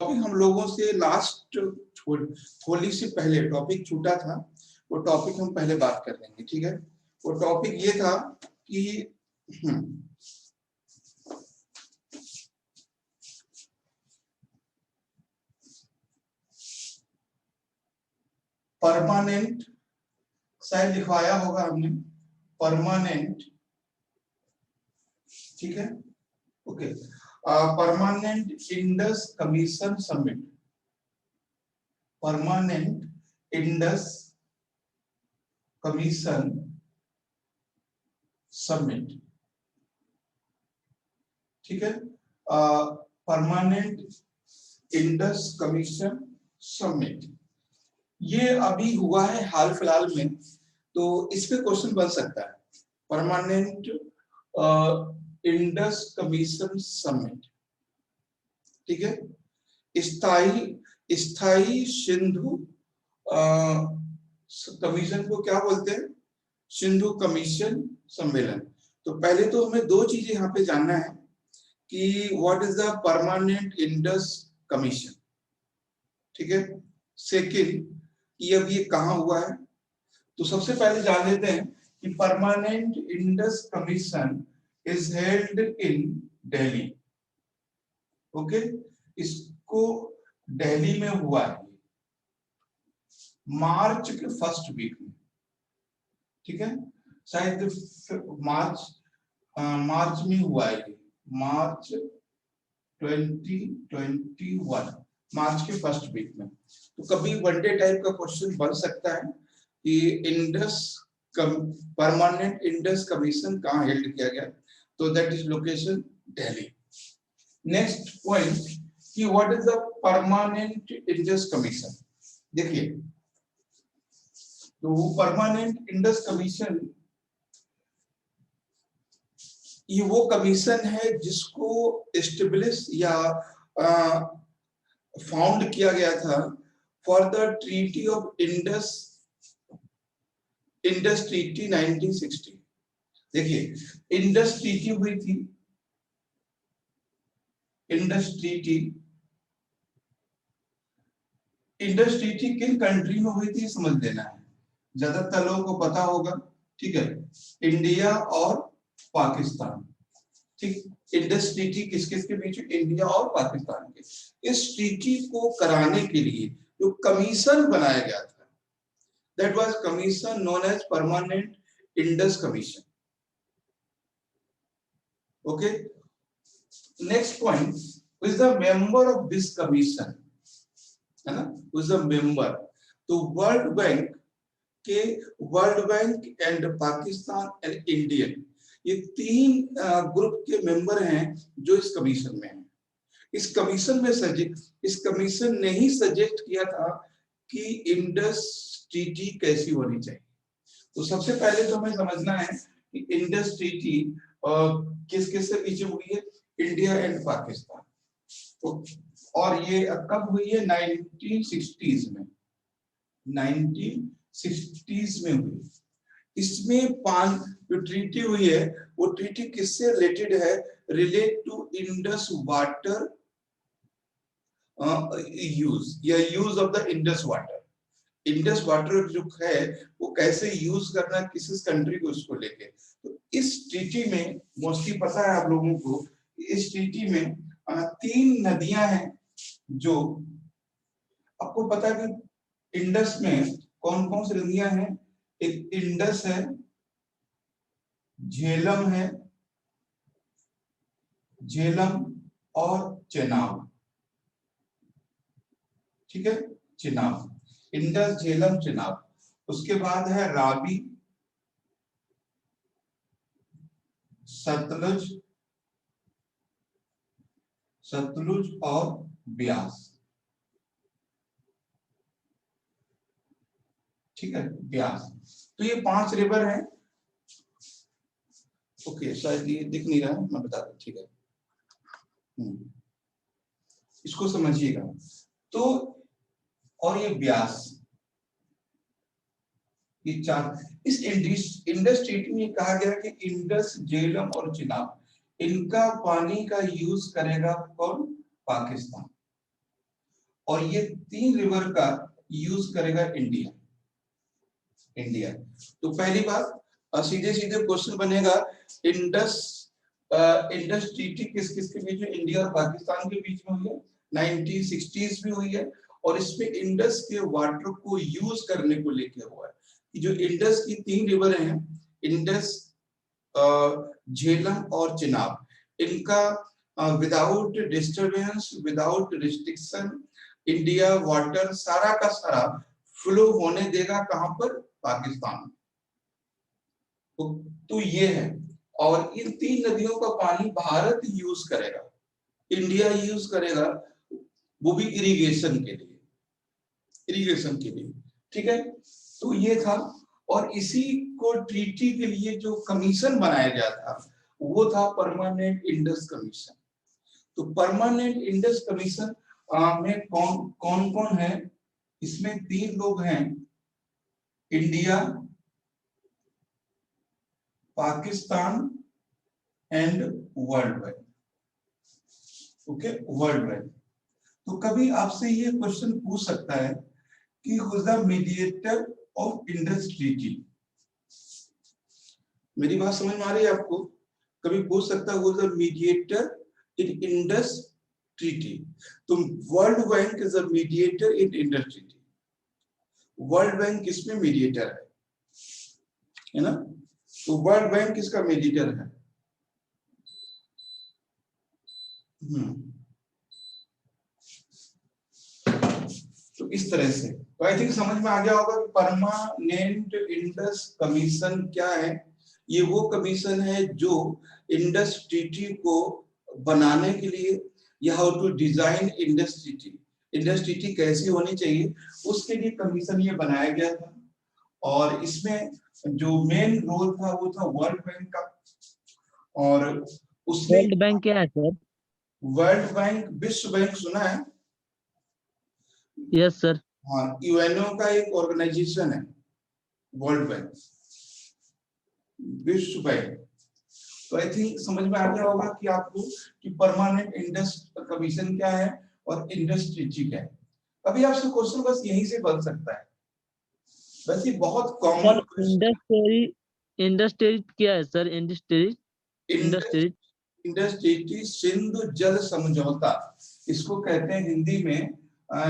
Topic हम लोगों से लास्ट होली से पहले टॉपिक छूटा था, वो टॉपिक हम पहले बात कर लेंगे, ठीक है। वो टॉपिक ये था कि परमानेंट, शायद लिखवाया होगा हमने, परमानेंट, ठीक है, okay. Permanent Indus commission summit, permanent Indus commission summit, ठीक है। परमानेंट इंडस कमीशन समिट ये अभी हुआ है हाल फिलहाल में, तो इस पे क्वेश्चन बन सकता है। परमानेंट इंडस कमीशन समिट, ठीक है। स्थाई सिंधु कमीशन को क्या बोलते हैं? सिंधु कमीशन सम्मेलन। तो पहले तो हमें दो चीजें यहाँ पे जानना है कि what is the permanent Indus commission, ठीक है। सेकंड कि अब ये कहाँ हुआ है। तो सबसे पहले जान लेते हैं कि permanent Indus commission is held in Delhi, okay. इसको दिल्ली में हुआ है मार्च के फर्स्ट वीक में, ठीक है। शायद मार्च में हुआ है, मार्च 2021, मार्च के फर्स्ट वीक में। तो कभी वनडे टाइप का क्वेश्चन बन सकता है कि इंडस परमानेंट इंडस कमीशन कहाँ हेल्ड किया गया, तो that is location Delhi. Next point कि what is the permanent Indus commission. देखिए, तो परमानेंट इंडस कमीशन ये वो कमीशन है जिसको एस्टेब्लिश या फाउंड किया गया था for the treaty of Indus, Indus treaty 1960। देखिए, इंडस ट्रीटी हुई थी, इंडस ट्रीटी, इंडस ट्रीटी किन कंट्री में हुई थी समझ लेना है, ज्यादातर लोगों को पता होगा, ठीक है। इंडिया और पाकिस्तान, ठीक। इंडस ट्रीटी किस किस के बीच? इंडिया और पाकिस्तान के। इस ट्रीटी को कराने के लिए जो कमीशन बनाया गया था, that was commission known as permanent Indus commission, okay. Next point, who is the member of this commission, है ना, हु इज द मेंबर। तो वर्ल्ड बैंक के, World Bank and Pakistan and Indian, ये तीन ग्रुप के मेंबर हैं जो इस कमीशन में हैं। इस कमीशन में इस कमीशन ने ही सजेस्ट किया था कि इंडस ट्रीटी कैसी होनी चाहिए। तो सबसे पहले तो हमें समझना है कि इंडस ट्रीटी किस किस से पीछे हुई है? India and Pakistan. तो और ये कब हुई है? 1960s में, 1960s में हुई। इसमें 5 जो ट्रीटी हुई है वो ट्रीटी किससे रिलेटेड है? Relate to Indus water use, या use of the Indus water. Indus water जो है वो कैसे यूज करना किस कंट्री को, उसको लेके। तो इस ट्रीटी में मोस्टली पता है आप लोगों को, इस ट्रीटी में 3 नदियां हैं। जो आपको पता है कि इंडस में कौन कौन सी नदियां हैं? एक इंडस है, झेलम है, झेलम और चेनाब, ठीक है, चेनाब, इंडस, झेलम, चेनाब। उसके बाद है रावी, सतलुज, सतलुज और ब्यास, ठीक है, ब्यास। तो ये 5 रिवर हैं, ओके। शायद ये दिख नहीं रहा है, मैं बता दूं, ठीक है। इसको समझिएगा। तो और ये ब्यास, ये 4 इस इंडस ट्रीटी में कहा गया कि इंडस, झेलम और चिनाब, इनका पानी का यूज करेगा कौन? पाकिस्तान। और ये 3 रिवर का यूज करेगा इंडिया। इंडिया तो पहली बात सीधे सीधे क्वेश्चन बनेगा, इंडस इंडस ट्रीटी किस किस के बीच में, इंडिया और पाकिस्तान के बीच में हुई है, 1960s में हुई है, और इसमें इंडस के वाटर को यूज करने को लेकर हुआ है कि जो इंडस की 3 रिवर हैं, इंडस, झेलम और चिनाब, इनका without disturbance, without restriction India water सारा का सारा फ्लो होने देगा कहां पर, पाकिस्तान में। तो ये है, और इन 3 नदियों का पानी भारत यूज करेगा, इंडिया यूज करेगा, वो भी इरिगेशन के लिए, इरिगेशन के लिए, ठीक है। तो ये था, और इसी को ट्रीटी के लिए जो कमीशन बनाया गया था वो था परमानेंट इंडस कमीशन। तो परमानेंट इंडस कमीशन में कौन कौन कौन है, इसमें 3 लोग हैं, India, Pakistan and world bank. Okay, world bank. तो कभी आपसे ये क्वेश्चन पूछ सकता है कि who is the mediator of Indus treaty. मेरी बात समझ में आ रही है आपको? कभी पूछ सकता है who is the mediator in Indus treaty. तो world bank is the mediator in Indus treaty. World bank किसमें मीडिएटर है ना? तो वर्ल्ड बैंक किसका मीडिएटर है? तो इस तरह से, तो आई थिंक समझ में आ गया होगा कि परमानेंट इंडस कमीशन क्या है। ये वो कमीशन है जो इंडस ट्रीटी को बनाने के लिए, या how to design Indus treaty, Indus treaty कैसी होनी चाहिए, उसके लिए कमीशन ये बनाया गया था। और इसमें जो मेन रोल था वो था वर्ल्ड बैंक का। और उसने, वर्ल्ड बैंक क्या है सर? वर्ल्ड बैंक, विश्व बैंक सुना है? Yes sir. हाँ, यूएनओ का एक ऑर्गेनाइजेशन है वर्ल्ड बैंक, विश्व बैंक। तो आई थिंक समझ में आ गया होगा कि आपको कि परमानेंट इंडस कमीशन क्या है और इंडस ट्रीटी क्या है। अभी आपसे क्वेश्चन बस यहीं से बन सकता है, वैसे बहुत कॉमन क्वेश्चन। इंडस्ट्री क्या है sir? Industry industry Indus treaty Sindhu जल समझौता, इसको कहते हैं हिंदी में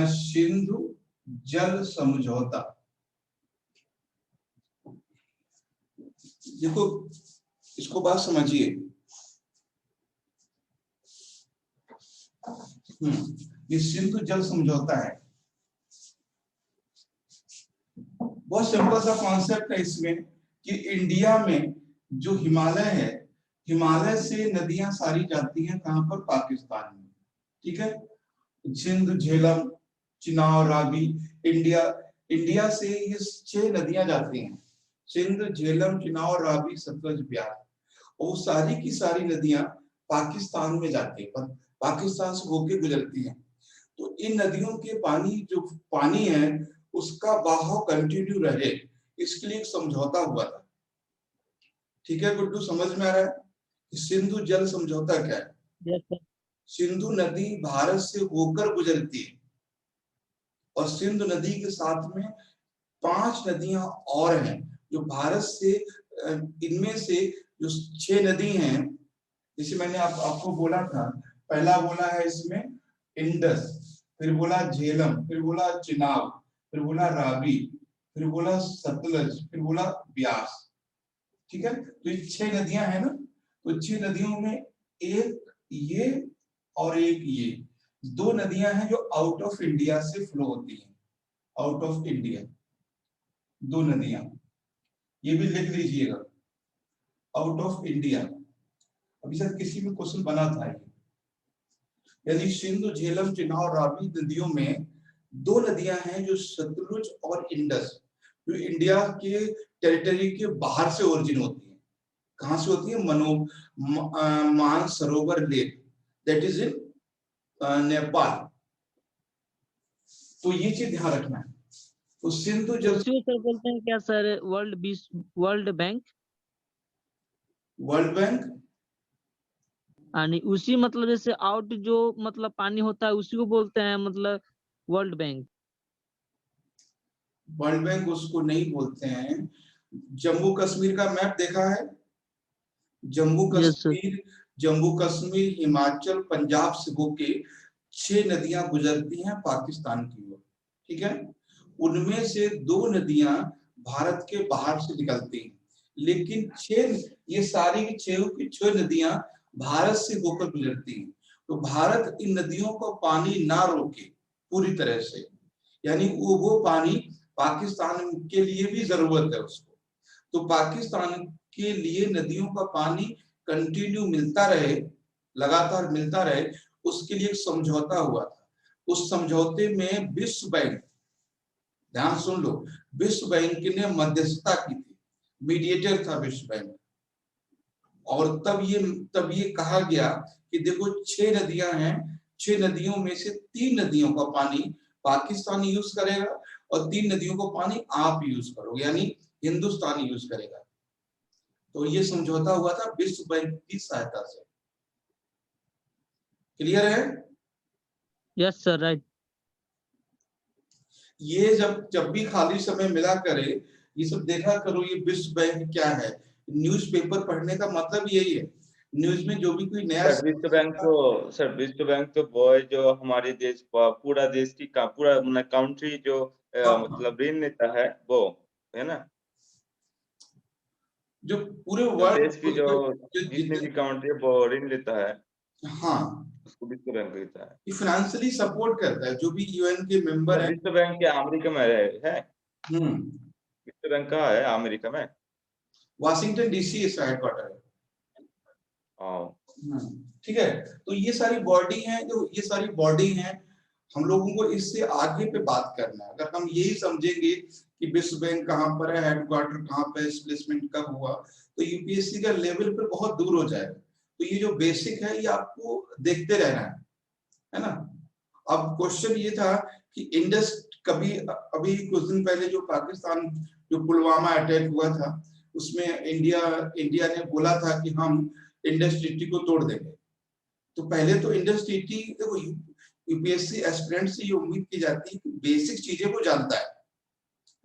सिंधु जल समझौता। देखो, इसको बात समझिए। ये सिंधु जल समझौता है, बहुत सिंपल सा कॉन्सेप्ट है इसमें कि इंडिया में जो हिमालय है, हिमालय से नदियां सारी जाती हैं कहां पर, पाकिस्तान में, ठीक है। सिंध, झेलम, चिनाब, रावी, इंडिया, इंडिया से ये 6 नदियां जाती हैं, सिंध, झेलम, चिनाब, रावी, सतलज, ब्यास, और सारी की सारी नदियां पाकिस्तान में जाती है, पाकिस्तान से होके गुजरती हैं। तो इन नदियों के पानी, जो पानी है उसका बहाव कंटिन्यू रहे, इसके लिए एक समझौता हुआ था, ठीक है गुड्डू, समझ में आ रहा है? सिंधु जल समझौता क्या है? Yes sir. सिंधु नदी भारत से होकर गुजरती है, और सिंधु नदी के साथ में 5 नदियां और हैं जो भारत से, इनमें से जो 6 नदी हैं, जैसे मैंने आपको बोला था, पहला बोला है इसमें इंडस, फिर बोला झेलम, फिर बोला चिनाब, फिर बोला रावी, फिर बोला सतलज, फिर बोला ब्यास, ठीक है। तो ये 6 नदियां हैं ना, तो 6 नदियों में एक ये और एक ये 2 नदियां हैं जो आउट ऑफ इंडिया से फ्लो होती हैं, आउट ऑफ इंडिया 2 नदियां, ये भी लिख लीजिएगा, आउट ऑफ इंडिया। अभी शायद किसी में क्वेश्चन बना था ये, यदि सिंधु, झेलम, चिनाब, रावी नदियों में 2 नदियां हैं जो सतलुज और इंडस, जो इंडिया के टेरिटरी के बाहर से ओरिजिन होती है। कहां से होती है? Mansarovar lake, that is in Nepal. तो ये चीज ध्यान रखना है। तो सिंधु जल, उसी को सर बोलते हैं क्या sir, world bank? World bank, यानी उसी मतलब जैसे आउट जो मतलब पानी होता है उसी को बोलते हैं मतलब वर्ल्ड बैंक। वर्ल्ड बैंक उसको नहीं बोलते हैं। जम्मू कश्मीर का मैप देखा है? Jammu yes sir. कश्मीर, जम्मू कश्मीर, हिमाचल, पंजाब से होके 6 नदियां गुजरती हैं पाकिस्तान की ओर, ठीक है? उनमें से 2 नदियां भारत के बाहर से निकलती हैं, लेकिन 6, ये सारी की 6 नदियां भारत से होकर गुजरती हैं। तो भारत इन नदियों को पानी ना रोके पूरी तरह से, यानी वो पानी पाकिस्तान के लिए भी जरूरत है उसको, तो पाकिस्तान के लिए नदियों का पानी कंटिन्यू मिलता रहे, लगातार मिलता रहे, उसके लिए एक समझौता हुआ था। उस समझौते में विश्व बैंक, ध्यान सुन लो, विश्व बैंक ने मध्यस्थता की थी, मीडिएटर था विश्व बैंक। और तब ये कहा गया कि देखो 6 नदियां हैं, 6 नदियों में से 3 नदियों का पानी पाकिस्तान यूज करेगा और 3 नदियों का पानी आप यूज करोगे, यानी हिंदुस्तान यूज करेगा। तो ये समझौता हुआ था विश्व बैंक की सहायता से। क्लियर है? Yes sir, right. ये जब भी खाली समय मिला करे, ये सब देखा करो, ये विश्व बैंक क्या है। न्यूज़पेपर पढ़ने का मतलब यही है, न्यूज में जो भी कोई नया सर विश्व बैंक तो वो है जो हमारे देश पूरा देश की पूरा कंट्री जो मतलब ऋण लेता है, वो है ना, जो पूरे जो वर्ल्ड देश की जो जितने भी कंट्री है वो ऋण लेता है, हाँ, उसको विश्व बैंक कहता है। ये फाइनेंशियली सपोर्ट करता है, जो भी यूएन के मेंबर है। विश्व बैंक क्या अमेरिका में है? हम्म, विश्व बैंक कहाँ है अमेरिका में? वाशिंगटन डीसी इसका हेडक्वार्टर है। हाँ, ठीक है, तो ये सारी बॉडी हैं, जो ये सारी बॉडी हैं, हम लोगों को इससे आगे पे बात करना है। अगर हम यही समझेंगे कि विश्व बैंक कहाँ पर है, हेडक्वार्टर कहाँ पे, प्लेसमेंट कब हुआ, तो यूपीएससी का लेवल पे बहुत दूर हो जाएगा। तो ये जो बेसिक है, ये आपको देखते रहना है ना। अब क्वेश्चन ये था कि इंडस, कभी अभी कुछ दिन पहले जो पाकिस्तान, जो पुलवामा अटैक हुआ था, उसमें इंडिया ने बोला था कि हम इंडस ट्रीटी को तोड़ देंगे। तो पहले तो इंडस ट्रीटी, देखो यूपीएससी एस्पिरेंट से ये उम्मीद की जाती है कि बेसिक चीजें को जानता है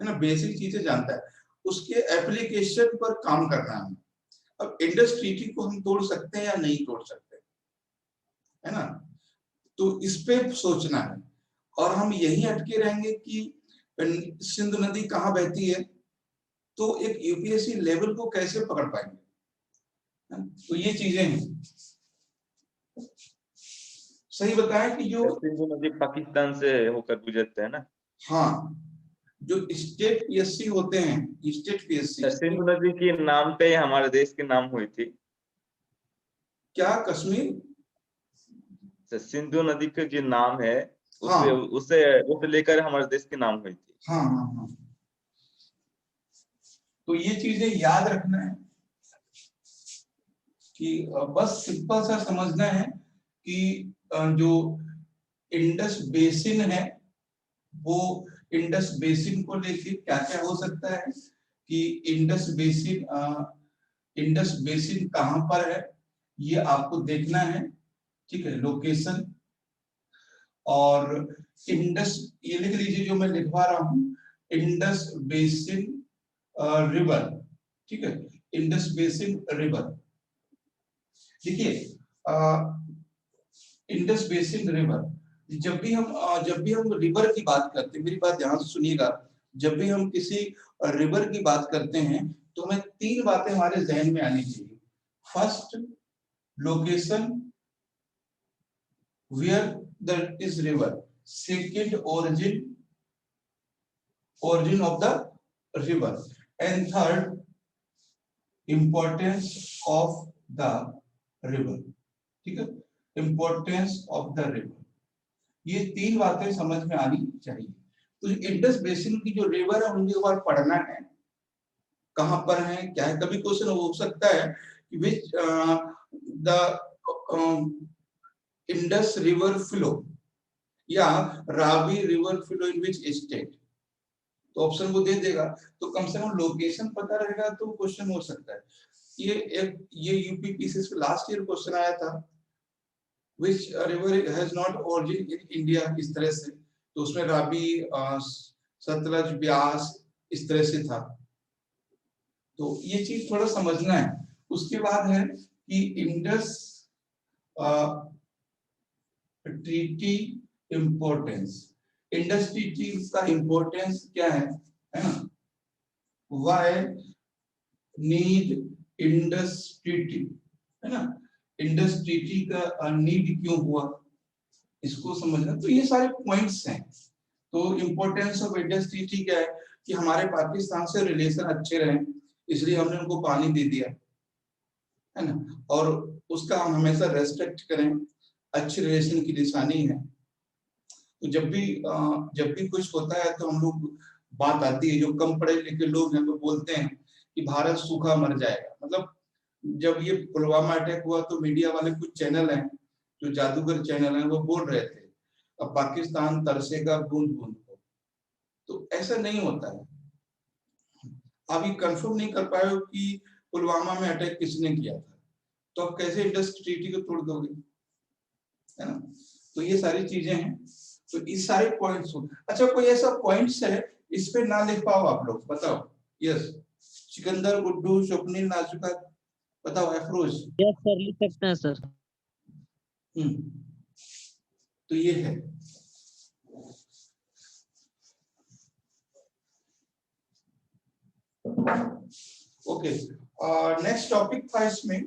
ना, बेसिक चीजें जानता है, उसके एप्लीकेशन पर काम करना है। अब इंडस ट्रीटी को हम तोड़ सकते हैं या नहीं तोड़ सकते, है ना, तो इस पे सोचना है। और हम यही अटके रहेंगे कि सिंधु नदी कहाँ बहती है, तो एक यूपीएससी लेवल को कैसे पकड़ पाएंगे, तो ये चीजें हैं। सही बताया कि जो सिंधु नदी पाकिस्तान से होकर गुजरते हैं ना। हाँ, जो स्टेट पीएससी होते हैं, स्टेट पीएससी, सिंधु नदी के नाम पे हमारे देश की नाम हुई थी क्या कश्मीर, सिंधु नदी का जो नाम है, हाँ उसे लेकर हमारे देश की नाम हुई थी। हाँ हाँ हाँ, तो ये चीजें याद रखना है कि बस सिंपल सा समझना है कि जो इंडस बेसिन है, वो इंडस बेसिन को लेके क्या क्या हो सकता है, कि इंडस बेसिन कहां पर है, ये आपको देखना है, ठीक है, लोकेशन। और इंडस, ये लिख लीजिए जो मैं लिखवा रहा हूं, इंडस बेसिन रिवर, ठीक है, इंडस बेसिन रिवर। देखिए इंडस बेसिन रिवर, जब भी हम रिवर की बात करते हैं, मेरी बात ध्यान से सुनिएगा, जब भी हम किसी रिवर की बात करते हैं, तो हमें 3 बातें हमारे जहन में आनी चाहिए। First, location, where the is river. Second, origin of the river. And third, importance of the river, ठीक है, importance of the river। ये 3 बातें समझ में आनी चाहिए। तो इंडस बेसिन की जो रिवर है, उनके बारे पढ़ना है, कहां पर है, क्या है। कभी क्वेश्चन हो सकता है कि which the Indus river flow, या Ravi river flow in which state, तो ऑप्शन वो दे देगा, तो कम से कम लोकेशन पता रहेगा तो क्वेश्चन हो सकता है। ये यूपी पीसीएस पे लास्ट ईयर क्वेश्चन आया था, which river has not origin in India, इस तरह से। तो उसमें रावी, सतलज, ब्यास इस तरह से था। तो ये चीज थोड़ा समझना है। उसके बाद है कि Indus treaty importance. Indus treaty का इम्पोर्टेंस क्या है ना? व्हाई नीड इंडस ट्रीटी, है ना? इंडस ट्रीटी का नीड क्यों हुआ, इसको समझना। तो ये सारे पॉइंट्स हैं। तो इम्पोर्टेंस ऑफ इंडस ट्रीटी क्या है कि हमारे पाकिस्तान से रिलेशन अच्छे रहे, इसलिए हमने उनको पानी दे दिया, है ना? और उसका हम हमेशा रेस्पेक्ट करें, अच्छे रिलेशन की निशानी है। तो जब भी कुछ होता है तो हम लोग, बात आती है, जो कम पढ़े लिखे लोग हैं वो बोलते हैं कि भारत सूखा मर जाएगा। मतलब जब ये पुलवामा अटैक हुआ तो मीडिया वाले कुछ चैनल हैं, जो जादूगर चैनल हैं, वो बोल रहे थे अब पाकिस्तान तरसेगा बूंद बूंद को। तो ऐसा नहीं होता है। अभी कंफर्म नहीं कर पाए हो कि पुलवामा में अटैक किसने किया था, तो अब कैसे इंडस ट्रीटी को तोड़ दोगे, है ना? तो ये सारी चीजें हैं। तो इस सारे पॉइंट्स हो। अच्छा, कोई ऐसा पॉइंट्स है इस पे ना लिख पाओ आप लोग, बताओ। यस, सिकंदर, गुड्डू, स्वप्निल, नाजुका, बताओ। अफरोज। यस सर, लिख सकते हैं सर। तो ये है। ओके, नेक्स्ट टॉपिक था इसमें।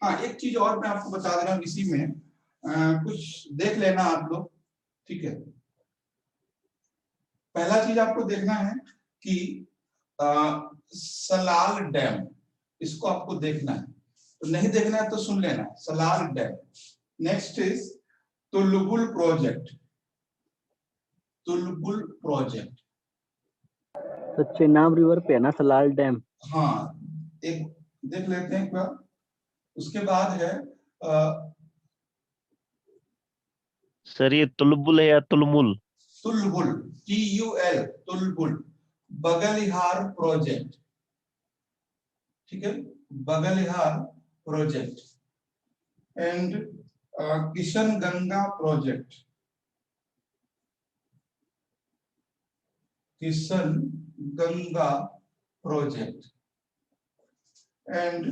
हाँ, एक चीज और मैं आपको बता दे रहा हूँ इसी में, कुछ देख लेना आप लोग, ठीक है? पहला चीज आपको देखना है कि सलाल डैम, इसको आपको देखना है। तो नहीं देखना है तो सुन लेना, Salal dam. Next is Tulbul project. Tulbul project, तो चेनाब रिवर पे है ना सलाल डैम? हाँ, एक देख लेते हैं क्या। उसके बाद है सर ये तुलबुल है या तुलमुल? तुलबुल, TUL, तुलबुल बगलिहार प्रोजेक्ट, ठीक है? Baglihar project and Kishan Ganga project, Kishan Ganga project and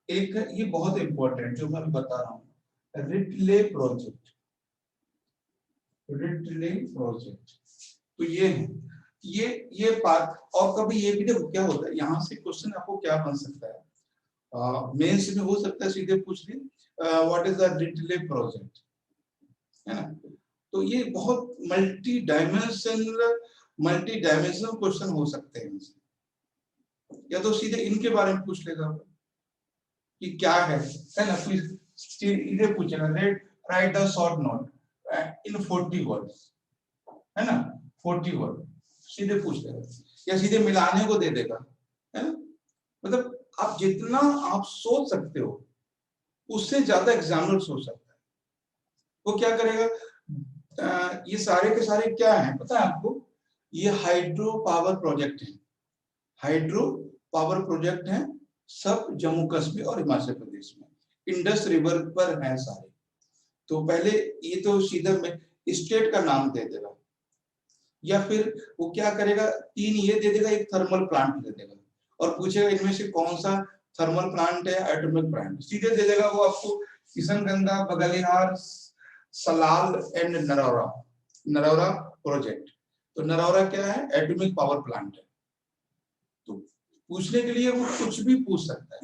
एक ये बहुत इंपॉर्टेंट जो मैं बता रहा हूँ, रिटले प्रोजेक्ट। रिटले प्रोजेक्ट, तो ये है, ये पार्ट। और कभी ये भी देखो क्या होता है, यहाँ से क्वेश्चन आपको क्या बन सकता है, मेंस में हो सकता है सीधे पूछ ले, what is the retail project, है ना? तो ये बहुत मल्टी डायमेंशनल क्वेश्चन हो सकते हैं इनसे। या तो सीधे इनके बारे में पूछ लेगा कि क्या है ना? फिर इधर पूछेगा, right the short note in 40 words, है ना? 40 वर्ड सीधे पूछ लेगा, या सीधे मिलाने को दे देगा, है ना? मतलब आप जितना आप सोच सकते हो उससे ज्यादा एग्जामिनर सोच सकता है। वो क्या करेगा, ये सारे के सारे क्या हैं पता है आपको? ये हाइड्रो पावर प्रोजेक्ट है। हाइड्रो पावर प्रोजेक्ट है, सब जम्मू कश्मीर और हिमाचल प्रदेश में इंडस रिवर पर हैं सारे। तो पहले ये तो सीधा में स्टेट का नाम दे देगा, या फिर वो क्या करेगा, 3 ये दे देगा, एक थर्मल प्लांट दे देगा, और पूछेगा इनमें से कौन सा थर्मल प्लांट है, एटॉमिक प्लांट, सीधे दे देगा वो आपको। Kishanganga, Baglihar, Salal and Narora, Narora project. तो नरौरा क्या है, एटॉमिक पावर प्लांट है। तो पूछने के लिए वो कुछ भी पूछ सकता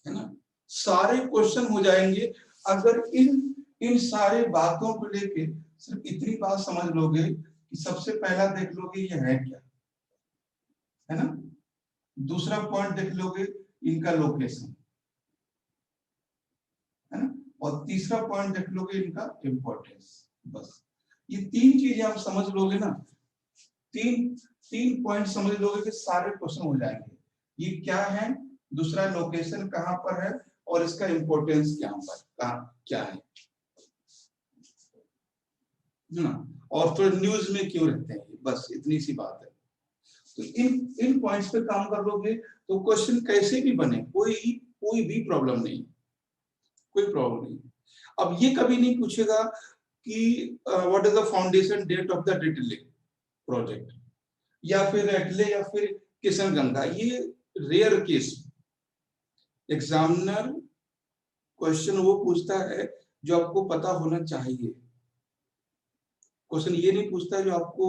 है ना? सारे क्वेश्चन हो जाएंगे अगर इन सारे बातों को लेके सिर्फ इतनी बात समझ लोगे कि सबसे पहला देख लोगे ये है क्या, है ना? दूसरा पॉइंट देख लोगे इनका लोकेशन, है ना? और तीसरा पॉइंट देख लोगे इनका इंपॉर्टेंस। बस ये 3 चीजें आप समझ लोगे ना, 3 पॉइंट समझ लोगे कि सारे क्वेश्चन हो जाएंगे। ये क्या है, दूसरा लोकेशन कहां पर है, और इसका इंपॉर्टेंस क्या है ना? और फिर न्यूज में क्यों रहते हैं, बस इतनी सी बात है। तो इन पॉइंट्स पे काम कर लोगे तो क्वेश्चन कैसे भी बने, कोई भी प्रॉब्लम नहीं, कोई प्रॉब्लम नहीं। अब ये कभी नहीं पूछेगा कि what is the foundation date of the detailing project, या फिर एटले या फिर किशनगंगा, ये रेयर केस। एग्जामिनर क्वेश्चन वो पूछता है जो आपको पता होना चाहिए, क्वेश्चन ये नहीं पूछता जो आपको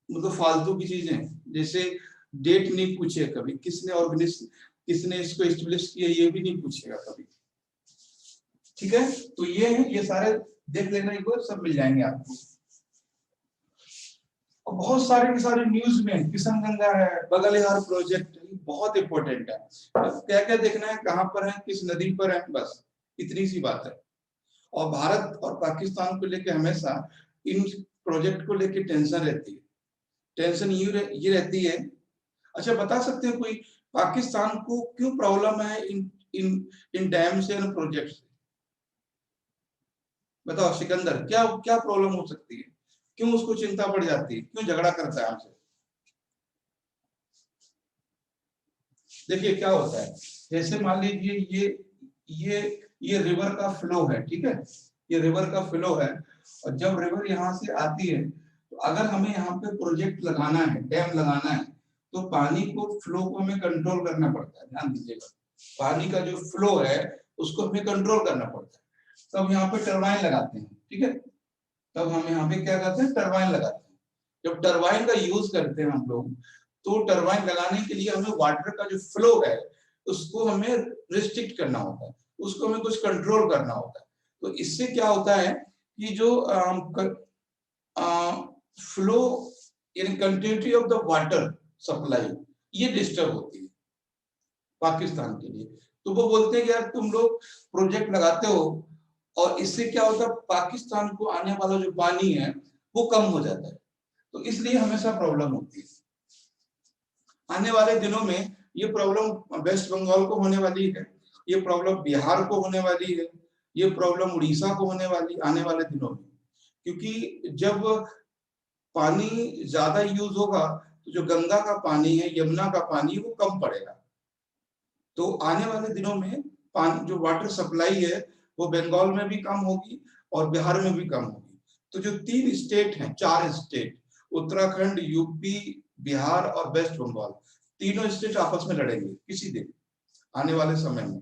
मतलब फालतू की चीजें, जैसे डेट नहीं पूछे कभी, किसने इसको एस्टेब्लिश किया ये भी नहीं पूछेगा कभी। ठीक है, तो ये सारे देख लेना एक बार, सब मिल जाएंगे आपको। और बहुत सारे के सारे न्यूज में किशनगंगा है, बगलिहार प्रोजेक्ट बहुत इंपॉर्टेंट है, क्या क्या देखना है, कहां पर है, किस नदी पर है, बस इतनी सी बात है। और भारत और पाकिस्तान को लेकर हमेशा इन प्रोजेक्ट को लेकर टेंशन रहती है। टेंशन ये रहती है, अच्छा बता सकते हैं कोई पाकिस्तान को क्यों प्रॉब्लम है इन डैम से, इन प्रोजेक्ट से? बताओ सिकंदर, क्या क्या प्रॉब्लम हो सकती है, क्यों उसको चिंता पड़ जाती है, क्यों झगड़ा करता है हमसे? देखिए क्या होता है, जैसे मान लीजिए ये रिवर का फ्लो है, ठीक है, ये रिवर का फ्लो है, और जब रिवर यहाँ से आती है तो अगर हमें यहाँ पे प्रोजेक्ट लगाना है, डैम लगाना है, तो पानी को फ्लो को हमें कंट्रोल करना पड़ता है। ध्यान दीजिएगा, पानी का जो फ्लो है उसको हमें कंट्रोल करना पड़ता है। तब यहाँ पे टरबाइन लगाते हैं, ठीक है, तब हम यहाँ पे क्या करते हैं, टरबाइन लगाते हैं। जब टरबाइन का यूज करते हैं हम लोग, तो टरबाइन लगाने के लिए हमें वाटर का जो फ्लो है उसको हमें रिस्ट्रिक्ट करना होता है, उसको हमें कुछ कंट्रोल करना होता है। तो इससे क्या होता है कि जो फ्लो यानी continuity of the water supply ये डिस्टर्ब होती है पाकिस्तान के लिए। तो वो बोलते हैं कि यार तुम लोग प्रोजेक्ट लगाते हो और इससे क्या होता है, पाकिस्तान को आने वाला जो पानी है वो कम हो जाता है, तो इसलिए हमेशा प्रॉब्लम होती है। आने वाले दिनों में ये प्रॉब्लम वेस्ट बंगाल को होने वाली है, ये प्रॉब्लम बिहार को होने वाली है, ये प्रॉब्लम उड़ीसा को होने वाली आने वाले दिनों में, क्योंकि जब पानी ज्यादा यूज होगा तो जो गंगा का पानी है, यमुना का पानी वो कम पड़ेगा। तो आने वाले दिनों में पानी जो वाटर सप्लाई है वो बंगाल में भी कम होगी और बिहार में भी कम होगी। तो जो 3 स्टेट हैं, 4 स्टेट, उत्तराखंड, यूपी, बिहार और वेस्ट बंगाल, तीनों स्टेट आपस में लड़ेंगे किसी दिन आने वाले समय में।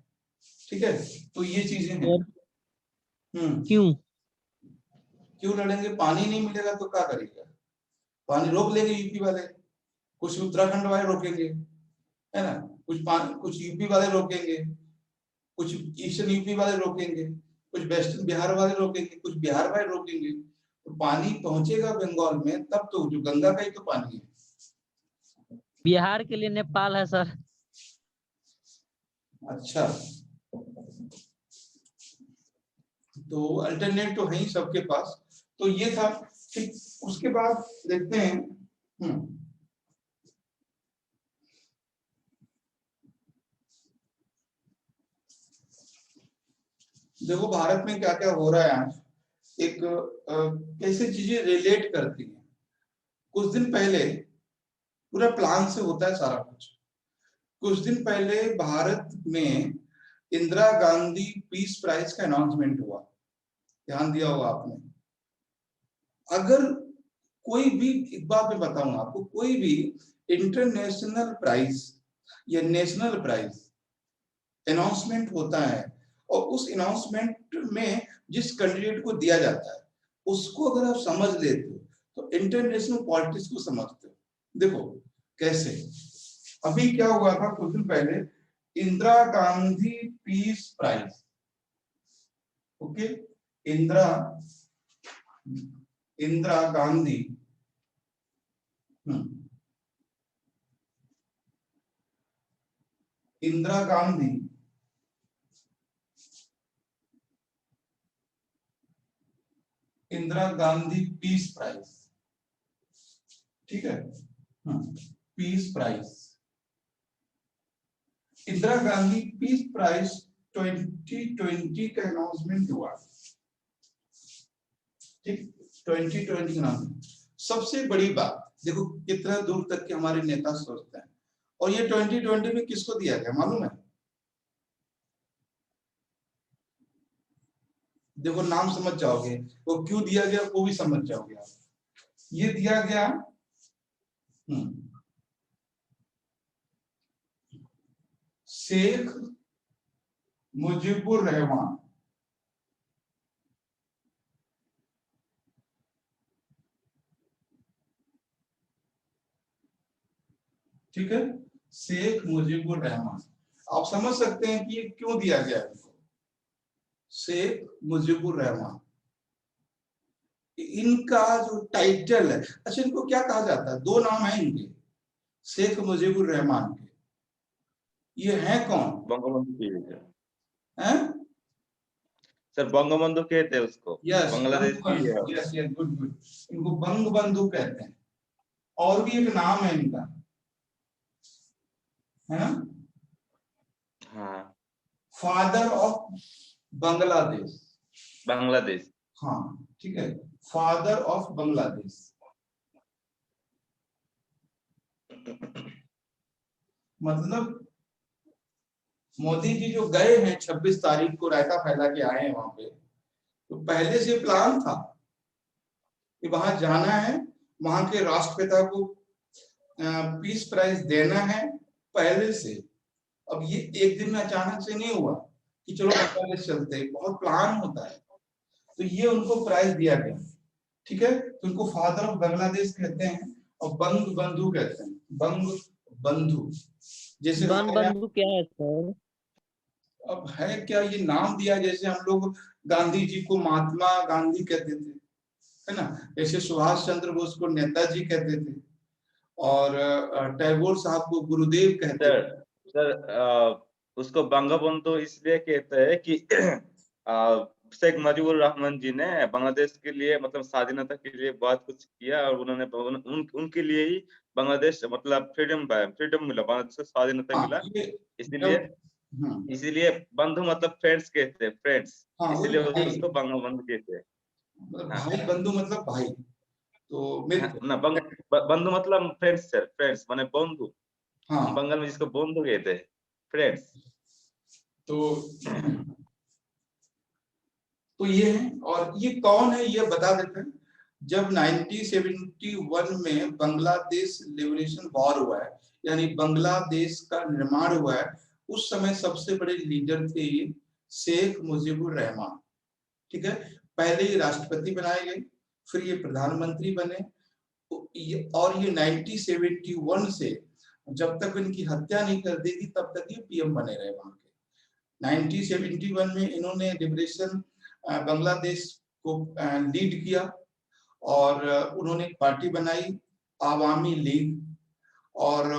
ठीक है, तो ये चीजें हैं। क्यों लड़ेंगे? पानी नहीं मिलेगा तो क्या करेगा? पानी रोक लेंगे यूपी वाले, कुछ उत्तराखंड वाले रोकेंगे, है ना, कुछ यूपी वाले रोकेंगे, कुछ ईस्टर्न यूपी वाले रोकेंगे, कुछ वेस्टर्न बिहार वाले रोकेंगे, कुछ बिहार वाले रोकेंगे। तो पानी पहुंचेगा बंगाल में तब तो, जो गंगा का ही तो पानी है। बिहार के लिए नेपाल है सर। अच्छा, तो अल्टरनेट तो है ही सबके पास। तो ये था। ठीक, उसके बाद देखते हैं देखो भारत में क्या क्या हो रहा है आज, एक कैसे चीजें रिलेट करती हैं। कुछ दिन पहले पूरा प्लान से होता है सारा कुछ दिन पहले भारत में इंदिरा गांधी पीस प्राइज का अनाउंसमेंट हुआ, ध्यान दिया होगा आपने। अगर कोई भी, एक बात मैं बताऊंगा आपको, कोई भी इंटरनेशनल प्राइज या नेशनल प्राइज अनाउंसमेंट होता है और उस अनाउंसमेंट में जिस कैंडिडेट को दिया जाता है उसको अगर आप समझ लेते हो तो इंटरनेशनल पॉलिटिक्स को समझते हो। देखो कैसे, अभी क्या हुआ था कुछ दिन पहले, Indira Gandhi peace prize, okay, Indira Gandhi Indira Gandhi Indira Gandhi peace prize, ठीक है, peace prize, Indira Gandhi peace prize 2020 का अनाउंसमेंट हुआ, ठीक, 2020 का नाम। सबसे बड़ी बात देखो कितना दूर तक के हमारे नेता सोचते हैं। और ये 2020 में किसको दिया गया मालूम है? देखो नाम समझ जाओगे, वो क्यों दिया गया वो भी समझ जाओगे आप। ये दिया गया शेख मुजीबुर रहमान, ठीक है, शेख मुजीबुर रहमान। आप समझ सकते हैं कि ये क्यों दिया गया है इनको, शेख मुजीबुर रहमान। इनका जो टाइटल है, अच्छा इनको क्या कहा जाता है? दो नाम है इनके, शेख मुजीबुर रहमान के। ये हैं कौन? बंगबंधु कहते हैं हैं? सर, बंगबंधु कहते हैं उसको, यस, बांग्लादेश की है। Yes yes, good good. इनको बंग बंधु कहते हैं। और भी एक नाम है इनका, है ना, हाँ, फादर ऑफ बांग्लादेश। बांग्लादेश। हाँ ठीक है, फादर ऑफ बांग्लादेश। मतलब मोदी जी जो गए हैं 26 तारीख को, रायता फैला के आए हैं वहां पे, तो पहले से प्लान था कि वहां जाना है, वहां के राष्ट्रपिता को पीस प्राइज देना है पहले से। अब ये एक दिन में अचानक से नहीं हुआ कि चलो बांग्लादेश चलते हैं, बहुत प्लान होता है। तो ये उनको प्राइज दिया गया, ठीक है। तो उनको फादर ऑफ बांग्लादेश कहते हैं और बंग बंधु कहते हैं, बंग बंधु। जैसे बन हमारे यहाँ बंधु क्या है सर? अब है क्या, ये नाम दिया, जैसे हम लोग गांधी जी को महात्मा गांधी कहते थे, है ना, जैसे सुभाष चंद्र बोस को नेताजी कहते थे, और टैगोर साहब को गुरुदेव कहते थे। सर सर, उसको बंगबंधु इसलिए कहते हैं कि शेख मुजीबुर रहमान जी ने बांग्लादेश के लिए, मतलब स्वाधीनता के लिए बहुत कुछ किया, और उन्होंने उनके लिए ही बांग्लादेश मतलब फ्रीडम पाया, फ्रीडम मिला, बांग्लादेश को स्वाधीनता हाँ मिला। ये इसीलिए जब हाँ इसीलिए बंधु मतलब फ्रेंड्स कहते हैं, फ्रेंड्स, हाँ वही इसीलिए भाई, उसको बंगबंधु कहते हैं। मतलब हाँ, भाई बंधु मतलब भाई, तो मित्र। ना बंधु मतलब फ्रेंड्स सर, फ्रेंड्स माने बंधु। हम हाँ बंगाल में जिसको बंधु कहते हैं, फ्रेंड्स। तो तो ये है, और ये कौन है ये बता देते हैं। जब 1971 में बांग्लादेश लिबरेशन वॉर हुआ है, यानी बांग्लादेश का निर्माण हुआ है, उस समय सबसे बड़े लीडर थे ये शेख मुजीबुर रहमान, ठीक है। पहले ये राष्ट्रपति बनाए गए, फिर ये प्रधानमंत्री बने, और ये 1971 से जब तक इनकी हत्या नहीं कर दी थी तब तक ये पीएम बने रहे वहां के। 1971 में इन्होंने लिबरेशन बांग्लादेश को लीड किया, और उन्होंने एक पार्टी बनाई, आवामी लीग, और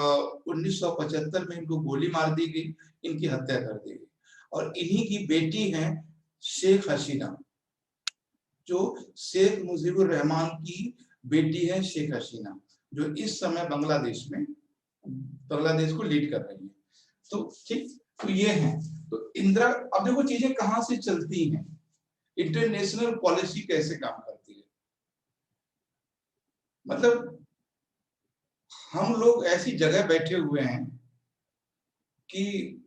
1975 में इनको गोली मार दी गई, इनकी हत्या कर दी गई। और इन्हीं की बेटी है शेख हसीना, जो शेख मुजीबुर रहमान की बेटी है, शेख हसीना, जो इस समय बांग्लादेश में बांग्लादेश को लीड कर रही है। तो ठीक, तो ये है। तो इंदिरा, अब देखो चीजें कहां से चलती हैं, इंटरनेशनल पॉलिसी कैसे काम करती है। मतलब हम लोग ऐसी जगह बैठे हुए हैं कि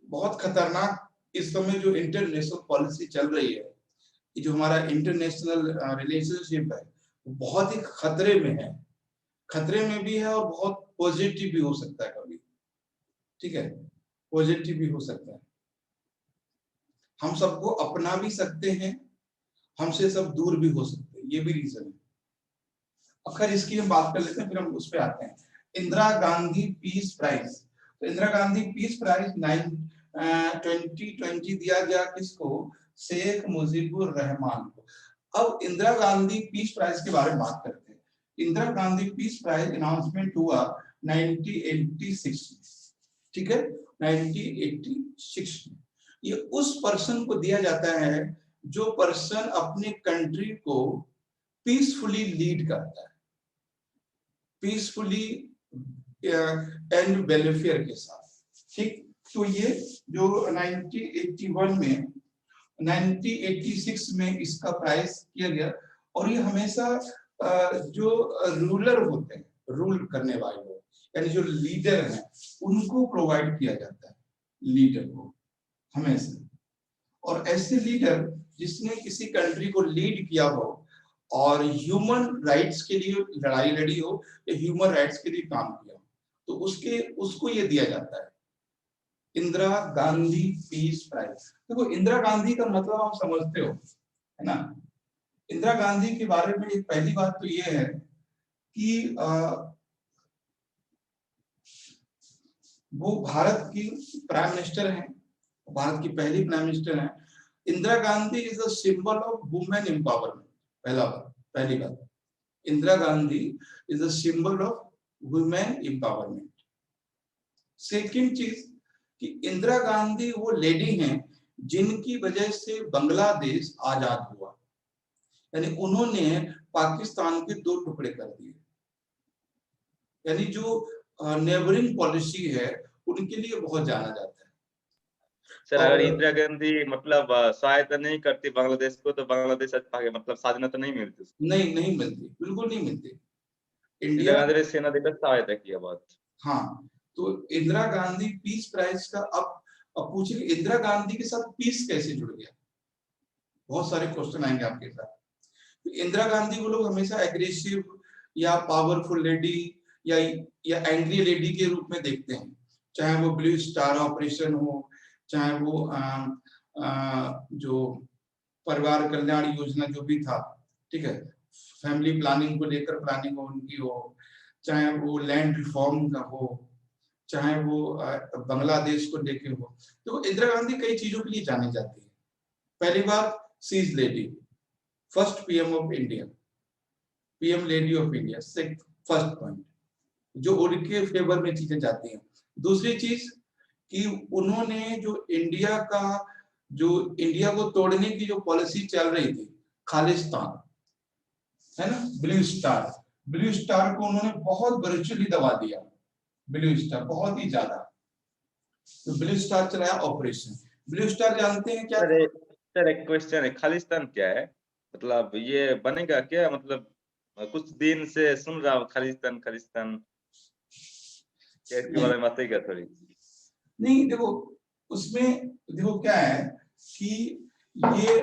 बहुत खतरनाक इस समय जो इंटरनेशनल पॉलिसी चल रही है, जो हमारा इंटरनेशनल रिलेशनशिप है, वो बहुत ही खतरे में है। खतरे में भी है और बहुत पॉजिटिव भी हो सकता है कभी, ठीक है, पॉजिटिव भी हो सकता है। हम सबको अपना भी सकते हैं, हमसे सब दूर भी हो सकते हैं, ये भी रीजन है। अब खैर इसकी हम बात कर लेते हैं, फिर हम उस पर आते हैं। इंदिरा गांधी पीस प्राइज, तो इंदिरा गांधी पीस प्राइज 2020 दिया गया किसको? शेख मुजीबुर रहमान को। अब इंदिरा गांधी पीस प्राइज के बारे में बात करते हैं। Indira Gandhi peace prize announcement हुआ 1986 में, ठीक है, 1986 में। ये उस पर्सन को दिया जाता है जो पर्सन अपने कंट्री को पीसफुली लीड करता है, पीसफुली एंड वेलफेयर के साथ, ठीक। तो ये जो 1981 में 1986 में इसका प्राइस किया गया, और ये हमेशा जो रूलर होते हैं, रूल करने वाले लोग, यानी जो लीडर हैं, उनको प्रोवाइड किया जाता है, लीडर को हमेशा। और ऐसे लीडर जिसने किसी कंट्री को लीड किया हो और ह्यूमन राइट्स के लिए लड़ाई लड़ी हो या ह्यूमन राइट्स के लिए काम किया हो, तो उसको ये दिया जाता है, इंदिरा गांधी पीस प्राइज। देखो इंदिरा गांधी का मतलब आप समझते हो, है ना। इंदिरा गांधी के बारे में एक पहली बात तो ये है कि वो भारत की प्राइम मिनिस्टर हैं, भारत की पहली प्राइम मिनिस्टर हैं। Indira Gandhi is a symbol of women empowerment. पहली बात, Indira Gandhi is a symbol of women empowerment. Second चीज कि इंदिरा गांधी वो लेडी हैं जिनकी वजह से बांग्लादेश आजाद हुआ, यानी उन्होंने पाकिस्तान के 2 टुकड़े कर दिए, यानी जो नेबरिंग पॉलिसी है उनके लिए बहुत जाना जाता है। सर और अगर इंदिरा गांधी मतलब सहायता नहीं करती बांग्लादेश को तो बांग्लादेश आज आगे मतलब स्वाधीनता नहीं मिलती उसको। नहीं मिलती, बिल्कुल नहीं मिलती। इंदिरा इंडिया, गांधी ने सेना देकर सहायता किया बहुत। हाँ, तो इंदिरा गांधी पीस प्राइज का अब पूछिए इंदिरा गांधी के साथ पीस कैसे जुड़ गया, बहुत सारे क्वेश्चन आएंगे आपके साथ। तो इंदिरा गांधी को लोग हमेशा एग्रेसिव या पावरफुल लेडी या एंग्री लेडी के रूप में देखते हैं, चाहे वो ब्लू स्टार ऑपरेशन हो, चाहे वो जो परिवार कल्याण योजना जो भी था, ठीक है, फैमिली प्लानिंग को लेकर प्लानिंग हो उनकी हो, चाहे वो लैंड रिफॉर्म का हो, चाहे वो बांग्लादेश को लेके हो। तो इंदिरा गांधी कई चीजों के लिए जानी जाती है। पहली बात, she is lady, first PM of India, PM lady of India, first point जो उनके फेवर में चीजें जाती हैं। दूसरी चीज कि उन्होंने जो इंडिया को तोड़ने की जो पॉलिसी चल रही थी, खालिस्तान, है ना, ब्लू स्टार को उन्होंने बहुत वर्चुअली दबा दिया, ब्लू स्टार बहुत ही ज्यादा। तो ब्लू स्टार चलाया ऑपरेशन। ब्लू स्टार जानते हैं क्या? सर एक क्वेश्चन है, खालिस्तान क्या है? मतलब ये बनेगा क्या? मतलब कुछ दिन से सुन रहा हूँ खालिस्तान खालिस्तान, क्या इसके बारे में बताइएगा थोड़ी। नहीं, देखो उसमें देखो क्या है कि ये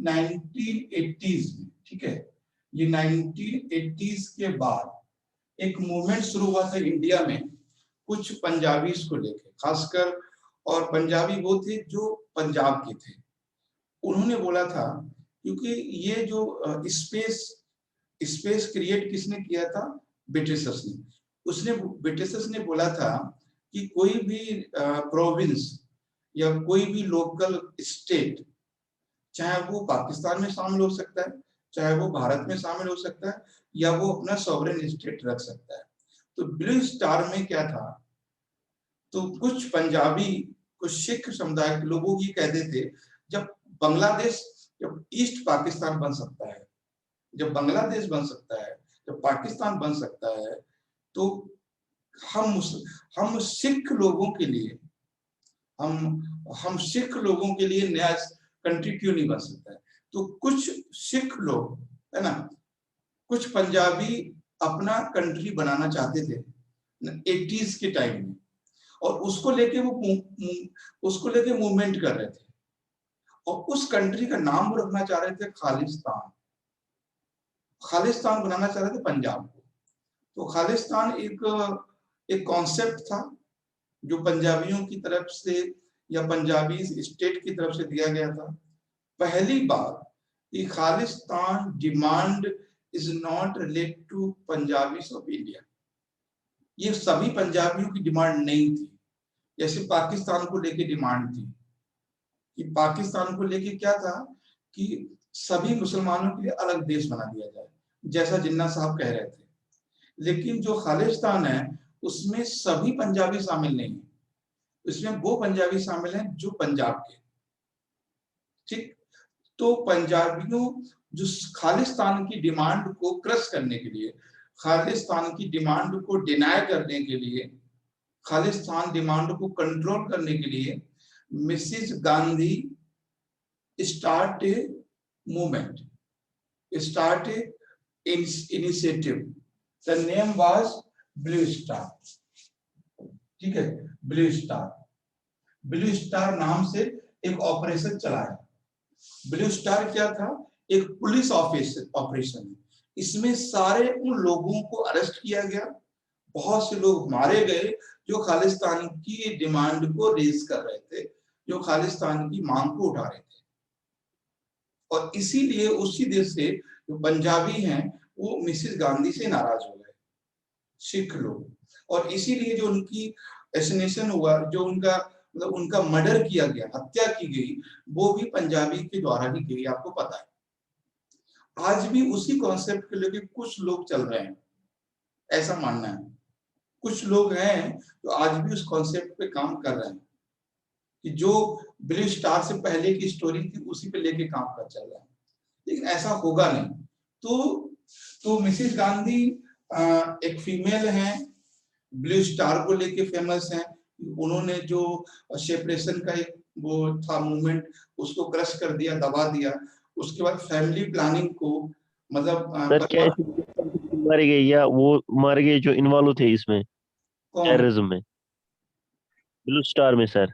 1980s में, ठीक है, ये 1980s के बाद एक मूवमेंट शुरू हुआ था इंडिया में कुछ पंजाबीज को लेकर, खासकर, और पंजाबी वो थे जो पंजाब के थे। उन्होंने बोला था, क्योंकि ये जो स्पेस क्रिएट किसने किया था? ब्रिटिशर्स ने। ब्रिटिशर्स ने बोला था कि कोई भी प्रोविंस या कोई भी लोकल स्टेट, चाहे वो पाकिस्तान में शामिल हो सकता है, चाहे वो भारत में शामिल हो सकता है, या वो अपना सॉवरेन स्टेट रख सकता है। तो ब्लू स्टार में क्या था, तो कुछ पंजाबी, कुछ सिख समुदाय के लोगों की कहते थे, जब ईस्ट पाकिस्तान बन सकता है, जब बांग्लादेश बन सकता है, जब पाकिस्तान बन सकता है, तो हम सिख लोगों के लिए हम सिख लोगों के लिए नया कंट्री क्यों नहीं बन सकता है? तो कुछ सिख लोग, है ना, कुछ पंजाबी अपना कंट्री बनाना चाहते थे 80s के टाइम में, और उसको लेके मूवमेंट कर रहे थे, और उस कंट्री का नाम वो रखना चाह रहे थे खालिस्तान बनाना चाह रहे थे पंजाब को। तो खालिस्तान एक कॉन्सेप्ट था जो पंजाबियों की तरफ से या पंजाबी स्टेट की तरफ से दिया गया था। पहली बात कि Khalistan demand is not related to Punjabis of India. ये सभी पंजाबियों की डिमांड नहीं थी, जैसे पाकिस्तान को लेके डिमांड थी कि पाकिस्तान को लेके क्या था कि सभी मुसलमानों के लिए अलग देश बना दिया जाए, जैसा जिन्ना साहब कह रहे थे। लेकिन जो खालिस्तान है उसमें सभी पंजाबी शामिल नहीं है, इसमें वो पंजाबी शामिल हैं जो पंजाब के, ठीक। तो पंजाबियों जो खालिस्तान की डिमांड को क्रश करने के लिए, खालिस्तान की डिमांड को डिनाई करने के लिए, खालिस्तान डिमांड को कंट्रोल करने के लिए Mrs Gandhi start a movement, start A initiative. The name was Blue Star. ठीक है, ब्लू स्टार, ब्लू स्टार नाम से एक ऑपरेशन चलाया। ब्लू स्टार क्या था? एक पुलिस ऑपरेशन है। इसमें सारे उन लोगों को अरेस्ट किया गया, बहुत से लोग मारे गए जो खालिस्तान की डिमांड को रेज कर रहे थे, जो खालिस्तान की मांग को उठा रहे थे। और इसीलिए उसी देश से जो पंजाबी हैं वो मिसेस गांधी से नाराज हो गए, सिख लोग, और इसीलिए जो उनकी एसिनेशन हुआ, जो उनका मतलब उनका मर्डर किया गया, हत्या की गई, वो भी पंजाबी के द्वारा ही गई, आपको पता है। आज भी उसी कॉन्सेप्ट के लेके कुछ लोग चल रहे हैं, ऐसा मानना है। कुछ लोग हैं जो आज भी उस कॉन्सेप्ट पे काम कर रहे हैं कि जो ब्लू स्टार से पहले की स्टोरी थी उसी पे लेके काम कर चल रहा है, लेकिन ऐसा होगा नहीं। तो मिसेस गांधी एक फीमेल हैं, ब्लू स्टार को लेके फेमस हैं। उन्होंने जो सेपरेशन का एक वो था मूवमेंट, उसको क्रश कर दिया, दबा दिया। उसके बाद फैमिली प्लानिंग को मतलब सर क्या मारे गए या वो मारे गए जो इन्वॉल्व थे इसमें टेररिज्म में, ब्लू स्टार में? सर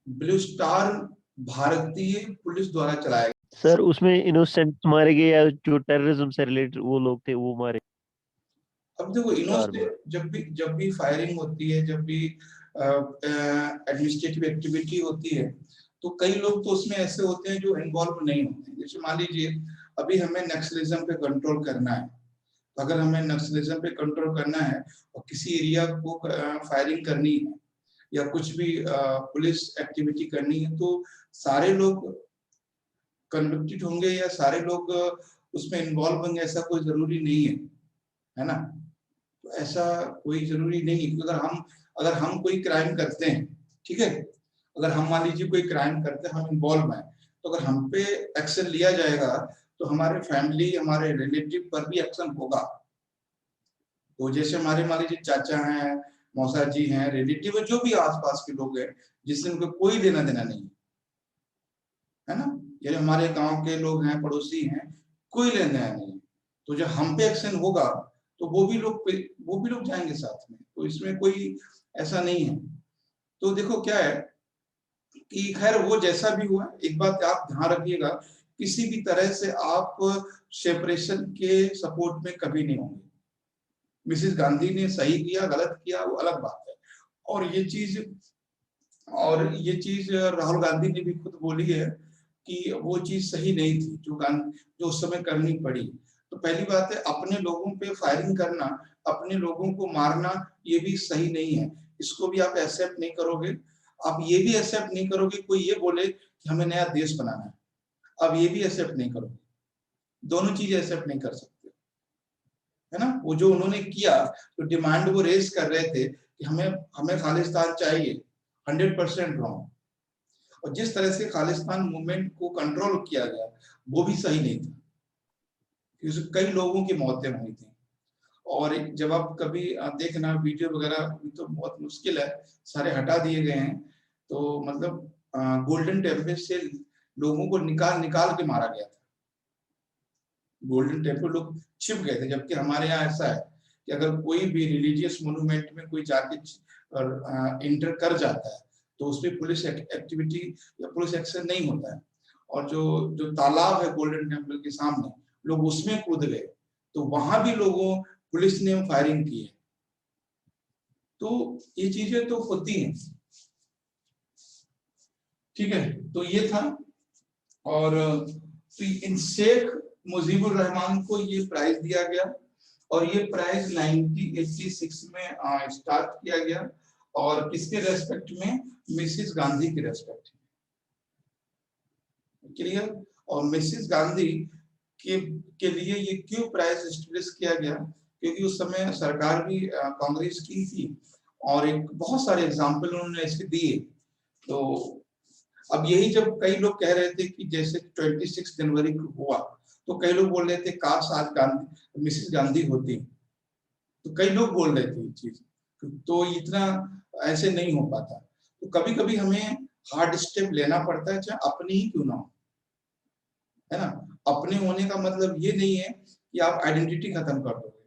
ब्लू स्टार भारतीय पुलिस द्वारा चलाया गया। सर उसमें इनोसेंट मारे गए या जो टेररिज्म से रिलेटेड वो लोग थे वो मारे? अब देखो, इनोसेंट जब भी फायरिंग होती है, जब भी एडमिनिस्ट्रेटिव एक्टिविटी होती है, तो कई लोग तो उसमें ऐसे होते हैं जो इन्वॉल्व नहीं होते। जैसे मान लीजिए अभी हमें नक्सलिज्म पे कंट्रोल करना है, तो अगर हमें नक्सलिज्म पे कंट्रोल करना है और किसी एरिया को फायरिंग करनी है या कुछ भी पुलिस एक्टिविटी करनी है, तो सारे लोग कन्विक्टेड होंगे या सारे लोग उसमें इन्वॉल्व होंगे, ऐसा कोई जरूरी नहीं है ना। तो ऐसा कोई जरूरी नहीं है। अगर हम कोई क्राइम करते हैं, ठीक है, अगर हम मान लीजिए कोई क्राइम करते हैं, हम इन्वॉल्व हैं, तो अगर हम पे एक्शन लिया जाएगा तो हमारे फैमिली, हमारे रिलेटिव पर भी एक्शन होगा। तो जैसे हमारे मान लीजिए चाचा हैं, मौसा जी हैं, रिलेटिव जो भी आसपास के लोग हैं जिससे उनको कोई लेना देना नहीं है ना, ये हमारे गांव के लोग हैं, पड़ोसी हैं, कोई लेना देना नहीं, तो जब हम पे एक्शन होगा तो वो भी लोग जाएंगे साथ में। तो इसमें कोई ऐसा नहीं है। तो देखो क्या है कि खैर वो जैसा भी हुआ, एक बात आप ध्यान रखिएगा, किसी भी तरह से आप सेपरेशन के सपोर्ट में कभी नहीं होंगे। मिसेस गांधी ने सही किया, गलत किया, वो अलग बात है। और ये चीज राहुल गांधी ने भी खुद बोली है कि वो चीज सही नहीं थी जो उस समय करनी पड़ी। तो पहली बात है, अपने लोगों पे फायरिंग करना, अपने लोगों को मारना, ये भी सही नहीं है। इसको भी आप एक्सेप्ट नहीं करोगे। आप ये भी एक्सेप्ट नहीं करोगे कोई ये बोले कि हमें नया देश बनाना है, आप ये भी एक्सेप्ट नहीं करोगे। दोनों चीज एक्सेप्ट नहीं कर सकते, है ना। वो जो उन्होंने किया, तो डिमांड वो रेज कर रहे थे कि हमें खालिस्तान चाहिए, 100% रॉन्ग। और जिस तरह से खालिस्तान मूवमेंट को कंट्रोल किया गया वो भी सही नहीं था, क्योंकि कई लोगों की मौतें हुई थी। और जब आप कभी देखना वीडियो वगैरह, तो बहुत मुश्किल है, सारे हटा दिए गए हैं। तो मतलब गोल्डन टेम्पल से लोगों को निकाल के मारा गया था। गोल्डन टेम्पल लोग छिप गए थे, जबकि हमारे यहाँ ऐसा है कि अगर कोई भी रिलीजियस मोन्यूमेंट में कोई जाके इंटर कर जाता है तो उसमें पुलिस एक्टिविटी या पुलिस एक्शन नहीं होता है। और जो तालाब है गोल्डन टेम्पल के सामने, लोग उसमें कूद गए, तो वहां भी लोगों पुलिस ने फायरिंग की है। तो ये चीजें तो होती हैं, ठीक है। तो ये था। और तो इन शेख मुजीबुर रहमान को ये प्राइज दिया गया, और ये प्राइज 1986 में स्टार्ट किया गया। और किसके रेस्पेक्ट में? मिसेस गांधी के रेस्पेक्ट में। क्लियर। और मिसेस गांधी के लिए ये क्यों प्राइज एस्टेब्लिश किया गया? क्योंकि उस समय सरकार भी कांग्रेस की थी, और एक बहुत सारे एग्जाम्पल उन्होंने इसके दिए। तो अब यही जब कई लोग कह रहे थे कि जैसे 26 जनवरी को हुआ, तो कई लोग बोल रहे थे काश आज मिसेस गांधी होती, तो कई लोग बोल रहे थे ये चीज, तो इतना ऐसे नहीं हो पाता। तो कभी कभी हमें हार्ड स्टेप लेना पड़ता है, चाहे अपनी ही क्यों ना हो, है ना। अपने होने का मतलब ये नहीं है कि आप आइडेंटिटी खत्म कर दोगे।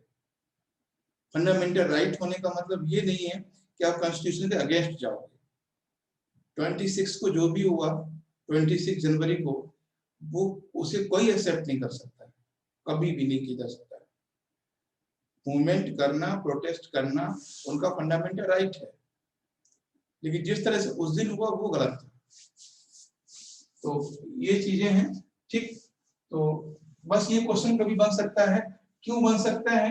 फंडामेंटल राइट होने का मतलब ये नहीं है कि आप कॉन्स्टिट्यूशन के अगेंस्ट जाओगे। 26 को जो भी हुआ, 26 जनवरी को, वो उसे कोई एक्सेप्ट नहीं कर सकता है, कभी भी नहीं किया जा सकता है। मूवमेंट करना, प्रोटेस्ट करना उनका फंडामेंटल राइट है, लेकिन जिस तरह से उस दिन हुआ वो गलत था। तो ये चीजें हैं, ठीक। तो बस ये क्वेश्चन कभी बन सकता है, क्यों बन सकता है?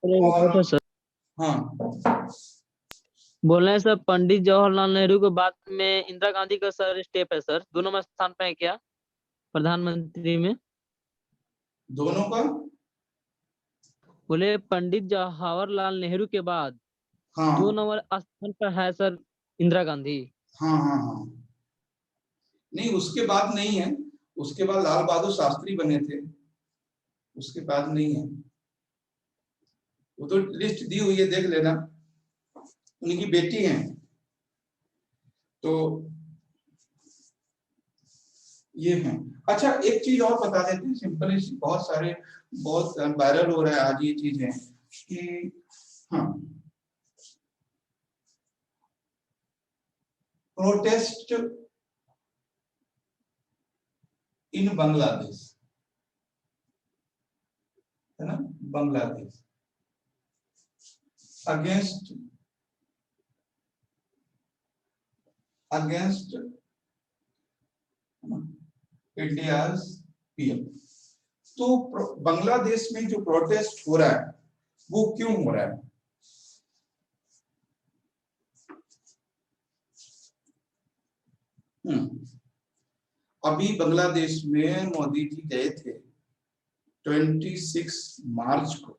और सर हाँ, बोल रहे हैं सर, पंडित जवाहरलाल नेहरू के बाद में इंदिरा गांधी का सर स्टेप है सर, दोनों में स्थान पे है क्या प्रधानमंत्री में? दोनों का, बोले पंडित जवाहरलाल नेहरू के बाद हाँ 2 नंबर स्थान पर है सर इंदिरा गांधी। हाँ हाँ हाँ, नहीं उसके बाद नहीं है, उसके बाद लाल बहादुर शास्त्री बने थे, उसके बाद नहीं है। वो तो लिस्ट दी हुई है, देख लेना, उनकी बेटी है। तो ये है। अच्छा, एक चीज और बता देते हैं, सिंपल, बहुत सारे, बहुत वायरल हो रहा है आज ये चीजें कि हाँ, प्रोटेस्ट इन बांग्लादेश, है ना, बांग्लादेश अगेंस्ट इंडियाज पीएम। तो बांग्लादेश में जो प्रोटेस्ट हो रहा है वो क्यों हो रहा है? अभी बांग्लादेश में मोदी जी गए थे 26 मार्च को,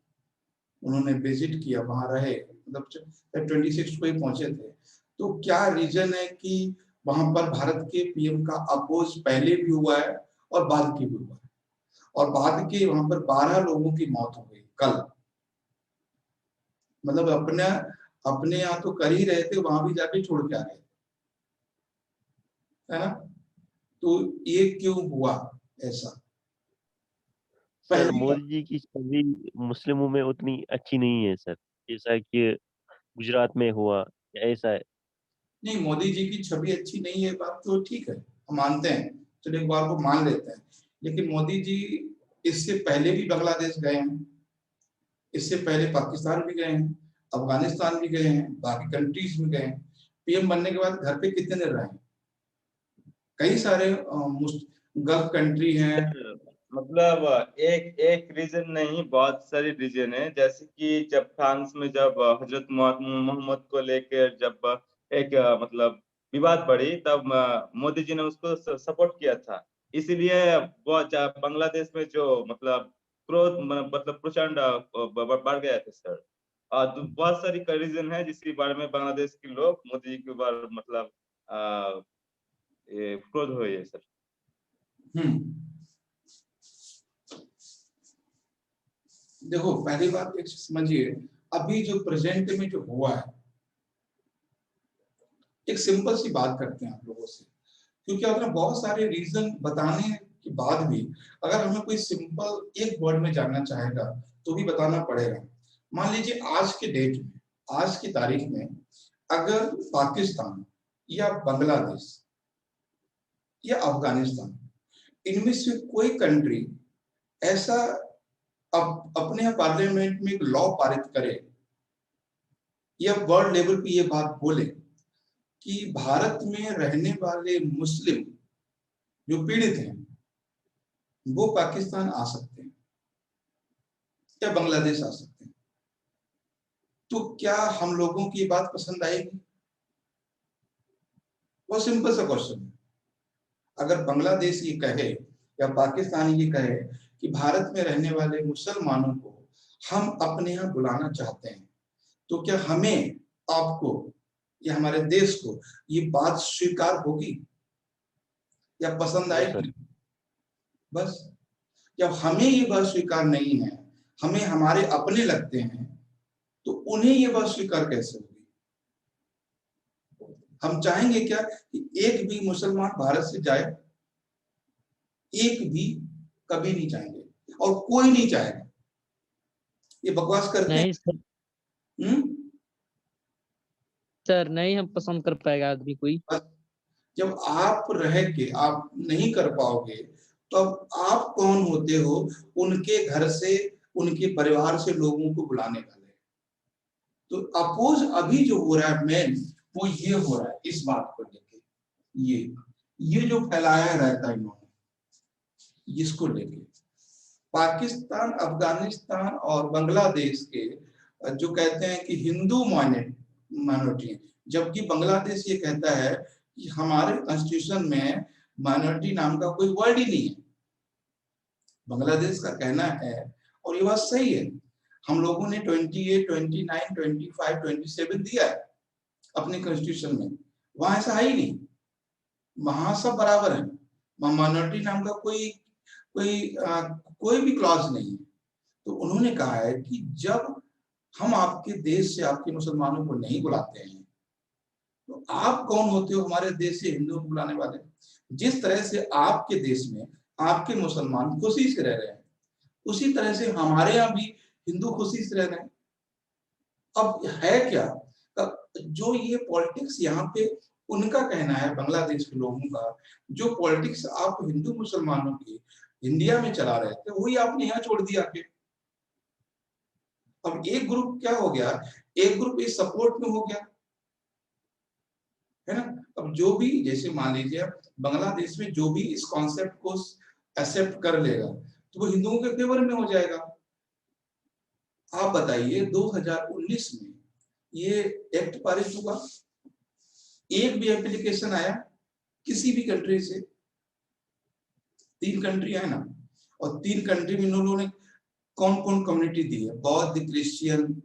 उन्होंने विजिट किया, वहां रहे, मतलब 26 को ही पहुंचे थे। तो क्या रीजन है कि वहां पर भारत के पीएम का अपोज पहले भी हुआ है और बाद की भी हुआ है, और बाद के वहां पर 12 लोगों की मौत हो गई कल। मतलब अपने यहाँ तो कर ही रहे थे, वहां भी जाके छोड़ के आ गए, है ना। तो ये क्यों हुआ ऐसा? सर पहली बात, मोदी जी की छवि मुस्लिमों में उतनी अच्छी नहीं है सर, जैसा कि गुजरात में हुआ, ऐसा है। नहीं, मोदी जी की छवि अच्छी नहीं है, बात तो ठीक है, हम मानते हैं, चलो एक बार को मान लेते हैं। लेकिन मोदी जी इससे पहले भी बांग्लादेश गए हैं, इससे पहले पाकिस्तान भी गए हैं, अफगानिस्तान भी गए हैं, बाकी कंट्रीज में गए हैं। पीएम बनने के बाद घर पे कितने दिन रहे? कई सारे गल्फ कंट्री हैं। मतलब एक एक रीजन नहीं, बहुत सारी रीजन है। जैसे कि जब फ्रांस में जब हजरत मोहम्मद को लेकर जब एक मतलब विवाद बढ़ी, तब मोदी जी ने उसको सपोर्ट किया था। इसीलिए बांग्लादेश में जो मतलब क्रोध मतलब प्रचंड बढ़ गया था सर। बहुत सारी रीजन है जिसके बारे में बांग्लादेश के लोग मोदी जी के बारे मतलब क्रोध हुए है सर। हम्म, देखो, पहली बात एक समझिए, अभी जो प्रेजेंट में जो हुआ है, एक सिंपल सी बात करते हैं आप लोगों से, क्योंकि अगर बहुत सारे रीजन बताने के बाद भी अगर हमें कोई सिंपल एक वर्ड में जानना चाहेगा तो भी बताना पड़ेगा। मान लीजिए आज के डेट में, आज की तारीख में, अगर पाकिस्तान या बांग्लादेश या अफगानिस्तान, इनमें से कोई कंट्री ऐसा अपने यहाँ पार्लियामेंट में एक लॉ पारित करे या वर्ल्ड लेवल पे ये बात बोले कि भारत में रहने वाले मुस्लिम जो पीड़ित हैं वो पाकिस्तान आ सकते हैं या बांग्लादेश आ सकते हैं, तो क्या हम लोगों की ये बात पसंद आएगी? बहुत सिंपल सा क्वेश्चन है। अगर बांग्लादेश ये कहे या पाकिस्तान ये कहे कि भारत में रहने वाले मुसलमानों को हम अपने यहाँ बुलाना चाहते हैं, तो क्या हमें, आपको या हमारे देश को ये बात स्वीकार होगी या पसंद नो सर। आएगी? बस, जब हमें ये बात स्वीकार नहीं है, हमें हमारे अपने लगते हैं, तो उन्हें ये बात स्वीकार कैसे होगी? हम चाहेंगे क्या कि एक भी मुसलमान भारत से जाए? एक भी कभी नहीं चाहेंगे, और कोई नहीं चाहेगा। ये बकवास करते हैं। नहीं सर, सर नहीं हम पसंद कर पाएगा आदमी कोई। जब आप रह के आप नहीं कर पाओगे तो अब आप कौन होते हो उनके घर से, उनके परिवार से लोगों को बुलाने वाले। तो अपोज अभी जो हो रहा है मेन, वो ये हो रहा है इस बात को लेके, ये जो फैलाया रहता है इन्होंने इसको लेके। पाकिस्तान, अफगानिस्तान और बांग्लादेश के जो कहते हैं कि हिंदू माइनॉरिटी, जबकि बांग्लादेश ये कहता है कि हमारे कॉन्स्टिट्यूशन में माइनॉरिटी नाम का कोई वर्ड ही नहीं है। बांग्लादेश का कहना है, और ये बात सही है, हम लोगों ने 28, 29, 25, 27 दिया है अपने कॉन्स्टिट्यूशन में, वहां ऐसा है ही नहीं, वहां सब बराबर है, माइनॉरिटी नाम का कोई भी क्लॉज नहीं है। तो उन्होंने कहा है कि जब हम आपके देश से आपके मुसलमानों को नहीं बुलाते हैं तो आप कौन होते हो हमारे देश से हिंदुओं को बुलाने वाले। जिस तरह से आपके देश में आपके मुसलमान खुशी से रह रहे हैं, उसी तरह से हमारे यहाँ भी हिंदू खुशी से रह रहे हैं। अब है क्या, अब जो ये पॉलिटिक्स यहाँ पे, उनका कहना है बांग्लादेश के लोगों का, जो पॉलिटिक्स आप हिंदू मुसलमानों की इंडिया में चला रहे थे वही आपने यहाँ छोड़ दिया के। अब एक ग्रुप क्या हो गया, एक ग्रुप इस सपोर्ट में हो गया है ना। अब जो भी, जैसे मान लीजिए बांग्लादेश में जो भी इस कॉन्सेप्ट को एक्सेप्ट कर लेगा तो वो हिंदुओं के फेवर में हो जाएगा। आप बताइए 2019 में ये एक्ट पारित हुआ, एक भी एप्लीकेशन आया किसी भी कंट्री से, 3 कंट्री है ना, और 3 कंट्री में इन्होंने कौन कौन कम्युनिटी दी है, बौद्ध, क्रिश्चियन,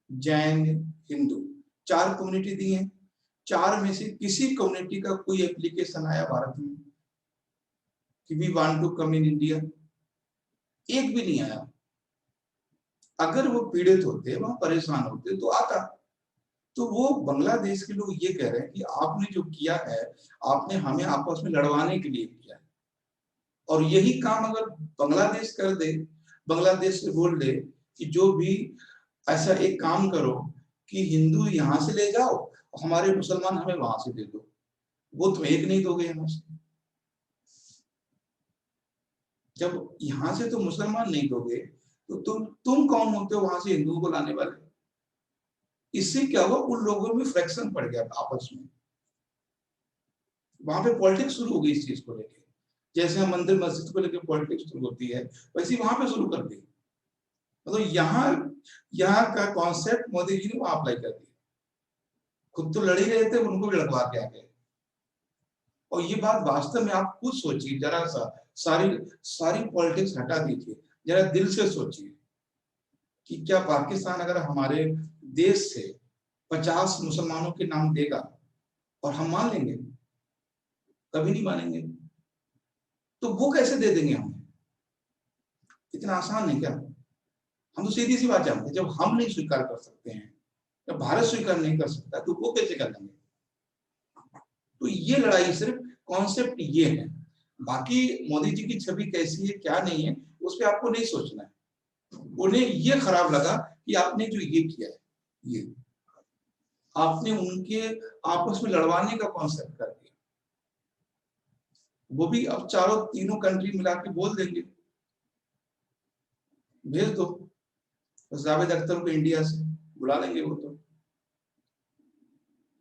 जैन, हिंदू, 4 कम्युनिटी दी है। 4 में से किसी कम्युनिटी का कोई एप्लीकेशन आया भारत में कि we want to come in India, एक भी नहीं आया। अगर वो पीड़ित होते, वहां परेशान होते तो आता। तो वो बांग्लादेश के लोग ये कह रहे हैं कि आपने जो किया है, आपने हमें आपस में लड़वाने के लिए किया है, और यही काम अगर बांग्लादेश कर दे, बांग्लादेश से बोल दे कि जो भी ऐसा एक काम करो कि हिंदू यहाँ से ले जाओ, हमारे मुसलमान हमें वहां से दे दो, वो तुम एक नहीं दोगे यहाँ से। जब यहाँ से तो मुसलमान नहीं दोगे तो तुम कौन होते हो वहां से हिंदुओं को लाने वाले। इससे क्या हुआ, उन लोगों में फ्रैक्शन पड़ गया आपस में, वहां पे पॉलिटिक्स शुरू हो गई इस चीज को लेके। जैसे हम मंदिर मस्जिद को लेकर पॉलिटिक्स शुरू होती है, वैसे वहां पे शुरू कर दी। मतलब यहाँ का कॉन्सेप्ट मोदी जी ने वहां अप्लाई कर दिया। खुद तो लड़ ही रहे थे, उनको भी लड़वा के आ गए। और ये बात वास्तव में आप खुद सोचिए जरा सा, सारी पॉलिटिक्स हटा दीजिए, जरा दिल से सोचिए कि क्या पाकिस्तान अगर हमारे देश से 50 मुसलमानों के नाम देगा और हम मान लेंगे? कभी नहीं मानेंगे। तो वो कैसे दे देंगे हमें? इतना आसान है क्या? हम तो सीधी सी बात जानते हैं, जब हम नहीं स्वीकार कर सकते हैं, जब भारत स्वीकार नहीं कर सकता, तो वो कैसे कर लेंगे? तो ये लड़ाई सिर्फ कॉन्सेप्ट ये है, बाकी मोदी जी की छवि कैसी है क्या नहीं है उस पर आपको नहीं सोचना है। उन्हें ये खराब लगा कि आपने जो ये किया है, ये आपने उनके आपस में लड़वाने का कॉन्सेप्ट कर दिया। वो भी अब तीनों कंट्री मिला के बोल देंगे, भेज दो जावेद अख्तर को इंडिया से, बुला लेंगे वो। तो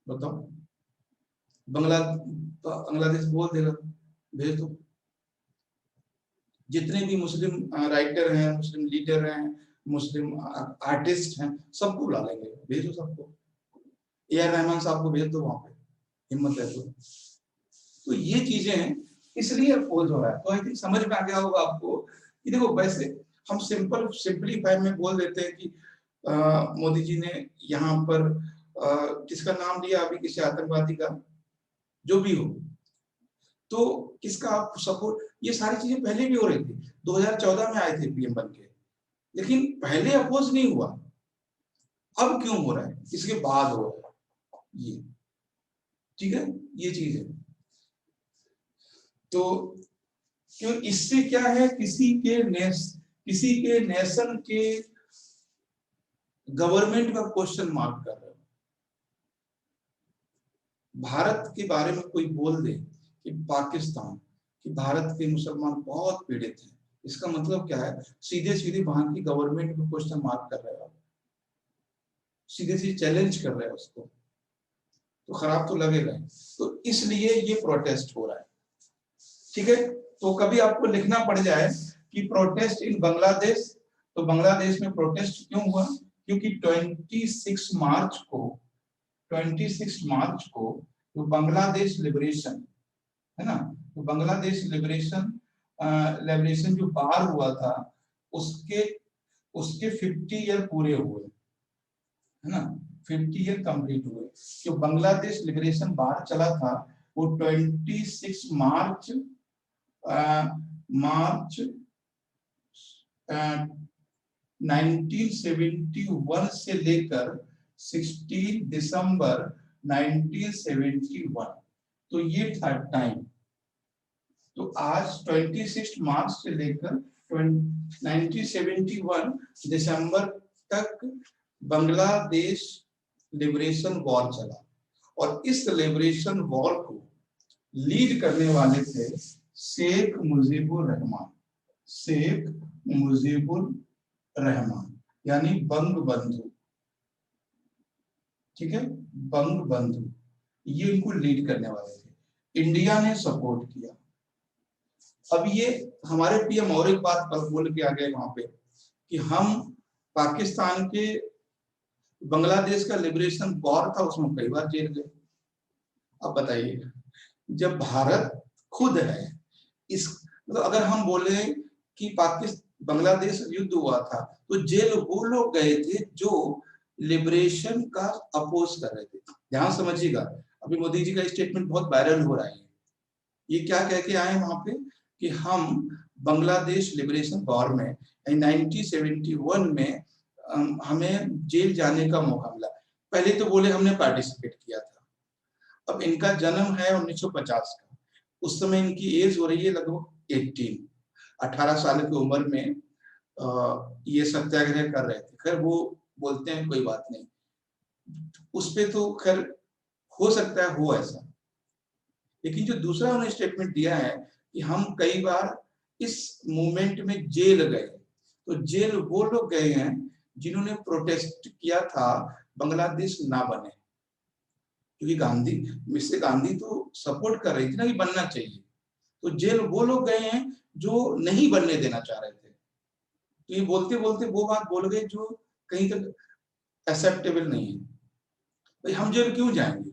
बताओ, बांग्लादेश बोल देगा भेज दो। जितने भी मुस्लिम राइटर हैं, मुस्लिम लीडर हैं, मुस्लिम आर्टिस्ट हैं, सबको बुला लेंगे, भेजो सबको। ए आर रहमान साहब को भेज दो वहां पे, हिम्मत है तो ये चीजें हैं, इसलिए अपोज हो रहा है। तो आई थिंक समझ में आ गया होगा आपको कि देखो, वैसे हम सिंपलीफाई में बोल देते हैं कि मोदी जी ने यहाँ पर किसका नाम लिया अभी, किसी आतंकवादी का, जो भी हो, तो किसका आप सपोर्ट, ये सारी चीजें पहले भी हो रही थी। 2014 में आए थे पीएम बन के, लेकिन पहले अपोज नहीं हुआ। अब क्यों हो रहा है? इसके बाद हो रहा है ये, ठीक है, ये चीज है। तो क्यों, इससे क्या है, किसी के नेशन के गवर्नमेंट का क्वेश्चन मार्क कर रहे हो। भारत के बारे में कोई बोल दे कि पाकिस्तान कि भारत के मुसलमान बहुत पीड़ित हैं, इसका मतलब क्या है? सीधे सीधे वहां की गवर्नमेंट को क्वेश्चन मार्क कर रहे हो, सीधे सीधे चैलेंज कर रहे हो उसको, तो खराब तो लगेगा। तो इसलिए ये प्रोटेस्ट हो रहा है, ठीक है। तो कभी आपको लिखना पड़ जाए कि प्रोटेस्ट इन बांग्लादेश, तो बांग्लादेश में प्रोटेस्ट क्यों हुआ? क्योंकि 26 मार्च को तो बांग्लादेश लिबरेशन है ना, तो बांग्लादेश लिबरेशन जो बाहर हुआ था उसके 50 ईयर पूरे हुए, है ना, 50 ईयर कंप्लीट हुए। जो बांग्लादेश लिबरेशन बाहर चला था वो 26 मार्च 1971 से लेकर 16 दिसंबर 1971, तो ये था टाइम। तो आज 26 मार्च से लेकर 1971 दिसंबर तक बांग्लादेश लिबरेशन वॉर चला, और इस लिबरेशन वॉर को लीड करने वाले थे शेख मुजीबुर रहमान, यानी बंग बंधु, ठीक है, बंग बंधु, ये इनको लीड करने वाले थे। इंडिया ने सपोर्ट किया। अब ये हमारे पीएम और एक बात बोल के आ गए वहां पे कि हम पाकिस्तान के बांग्लादेश का लिबरेशन वॉर था उसमें कई बार जेल गए। अब बताइए, जब भारत खुद है इस, मतलब अगर हम बोले कि पाकिस्तान बांग्लादेश युद्ध हुआ था तो जेल वो लोग गए थे जो लिबरेशन का अपोज कर रहे थे। ध्यान समझिएगा, अभी मोदी जी का स्टेटमेंट बहुत वायरल हो रहा है। ये क्या कह के आए वहां पे कि हम बांग्लादेश लिबरेशन वॉर में 1971 में हमें जेल जाने का मौका मिला। पहले तो बोले हमने पार्टिसिपेट किया था। अब इनका जन्म है 1950 का, उस समय इनकी एज हो रही है लगभग 18 साल की उम्र में ये सत्याग्रह कर रहे थे। खैर वो बोलते हैं कोई बात नहीं, उस पे तो खैर हो सकता है हो ऐसा, लेकिन जो दूसरा उन्होंने स्टेटमेंट दिया है कि हम कई बार इस मूवमेंट में जेल गए, तो जेल वो लोग गए हैं जिन्होंने प्रोटेस्ट किया था बांग्लादेश ना बने, क्योंकि गांधी तो सपोर्ट कर रही थी ना कि बनना चाहिए। तो जेल वो लोग गए हैं जो नहीं बनने देना चाह रहे थे। तो ये बोलते बोलते वो बात बोल गए जो कहीं तक एक्सेप्टेबल नहीं है। भाई हम जेल क्यों जाएंगे?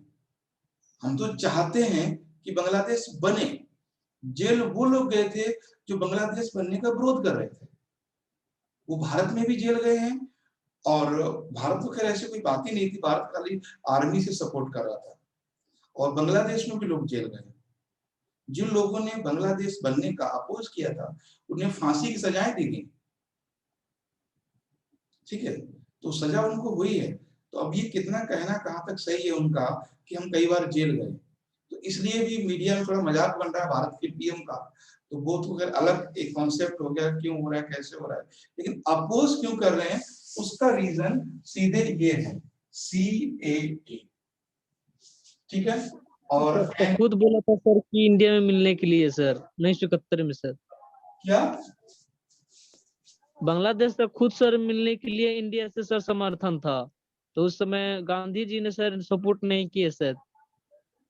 हम तो चाहते हैं कि बांग्लादेश बने। जेल वो लोग गए थे जो बांग्लादेश बनने का विरोध कर रहे थे। वो भारत में भी जेल गए हैं, और भारत तो खैर ऐसी कोई बात ही नहीं थी, भारत खाली आर्मी से सपोर्ट कर रहा था, और बांग्लादेश में भी लोग जेल गए। जिन लोगों ने बांग्लादेश बनने का अपोज किया था उन्हें फांसी की सजाएं दी गई, ठीक है, तो सजा उनको हुई है। तो अब ये कितना कहना कहाँ तक सही है उनका कि हम कई बार जेल गए, तो इसलिए भी मीडिया में थोड़ा मजाक बन रहा है भारत के पीएम का। तो वो तो अगर अलग एक कॉन्सेप्ट हो गया, क्यों हो रहा है, कैसे हो रहा है, लेकिन अपोज क्यों कर रहे हैं उसका रीजन सीधे ये है, CAA, ठीक है। और तो खुद बोला था सर कि इंडिया में मिलने के लिए सर 1971 में सर, क्या बांग्लादेश से खुद सर मिलने के लिए इंडिया से सर समर्थन था, तो उस समय गांधी जी ने सर सपोर्ट नहीं किए सर।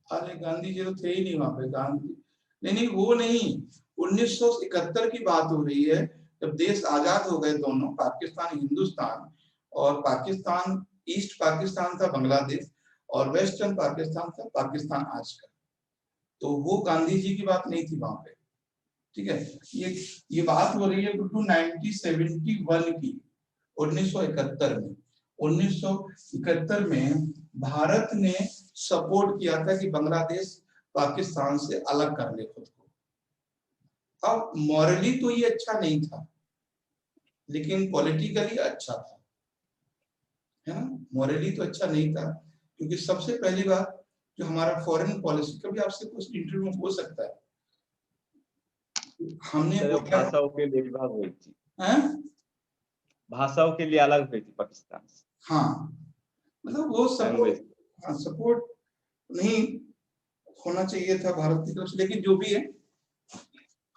अरे गांधी जी तो थे ही नहीं वहां पे, गांधी नहीं, वो नहीं, 1971 की बात हो रही है, जब देश आजाद हो गए दोनों, पाकिस्तान हिंदुस्तान, और पाकिस्तान ईस्ट पाकिस्तान था बांग्लादेश, और वेस्टर्न पाकिस्तान था पाकिस्तान आज का। तो वो गांधी जी की बात नहीं थी वहां पे, ठीक है। ये बात हो रही है 1971 की, 1971 में 1971 में भारत ने सपोर्ट किया था कि बांग्लादेश पाकिस्तान से अलग कर ले खुद को। अब मॉरली तो ये अच्छा नहीं था, लेकिन पॉलिटिकली अच्छा था, है ना। मॉरली तो अच्छा नहीं था, क्योंकि सबसे पहली बात जो हमारा फॉरेन पॉलिसी, कभी आपसे कुछ इंटरव्यू में हो सकता है, हमने भाषाओं के लिए विभाग हुई थी, हैं? भाषाओं के लिए अलग हुई थी पाकिस्तान से। हाँ, मतलब वो लैंग्वेज। सपोर्ट सपोर्ट नहीं होना चाहिए था भारत की तरफ से, लेकिन जो भी है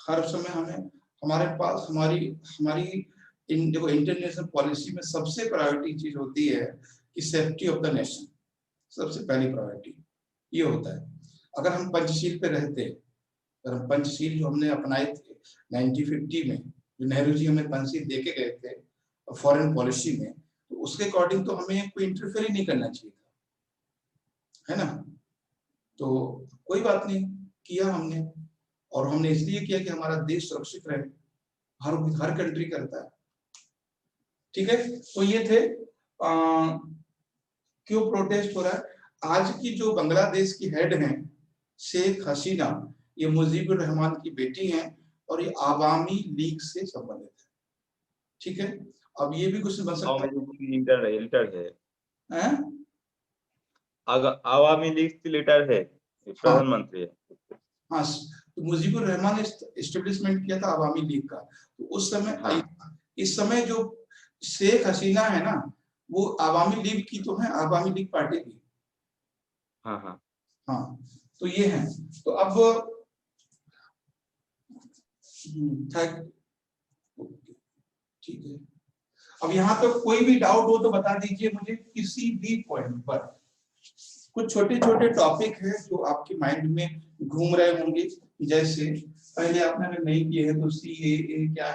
हर समय हमें हमारे पास हमारी हमारी देखो इंटरनेशनल पॉलिसी में सबसे प्रायोरिटी चीज होती है कि सेफ्टी ऑफ द नेशन, सबसे पहली प्रायोरिटी ये होता है। अगर हम पंचशील पे रहते, अगर हम पंचशील जो हमने अपनाए थे 1950 में, जो नेहरू जी हमें पंचशील देके गए थे फॉरेन पॉलिसी में, तो उसके अकॉर्डिंग तो हमें कोई इंटरफेयर ही नहीं करना चाहिए था, है ना। तो कोई बात नहीं, किया हमने, और हमने इसलिए किया कि हमारा देश सुरक्षित रहे, हर कंट्री करता है, ठीक है। तो ये थे क्यों प्रोटेस्ट हो रहा है। आज की जो बांग्लादेश की हेड हैं शेख हसीना, ये मुजीबुर रहमान की बेटी हैं और ये आवामी लीग से संबंधित है, ठीक है। अब ये भी कुछ बन सकता लीडर है, है, आवामी लीग की लीडर है, प्रधानमंत्री है। हाँ, तो मुजीबुर रहमान ने एस्टेब्लिशमेंट किया था आवामी लीग का। तो उस समय हाँ। इस समय जो शेख हसीना है ना, वो आवामी लीग की तो है, आवामी लीग पार्टी की। हाँ हाँ हाँ, तो ये है। तो अब ठीक है, अब यहाँ पे कोई भी डाउट हो तो बता दीजिए मुझे किसी भी पॉइंट पर। कुछ छोटे छोटे टॉपिक है जो आपके माइंड में घूम रहे होंगे, जैसे पहले आपने अगर नहीं किए हैं तो CAA क्या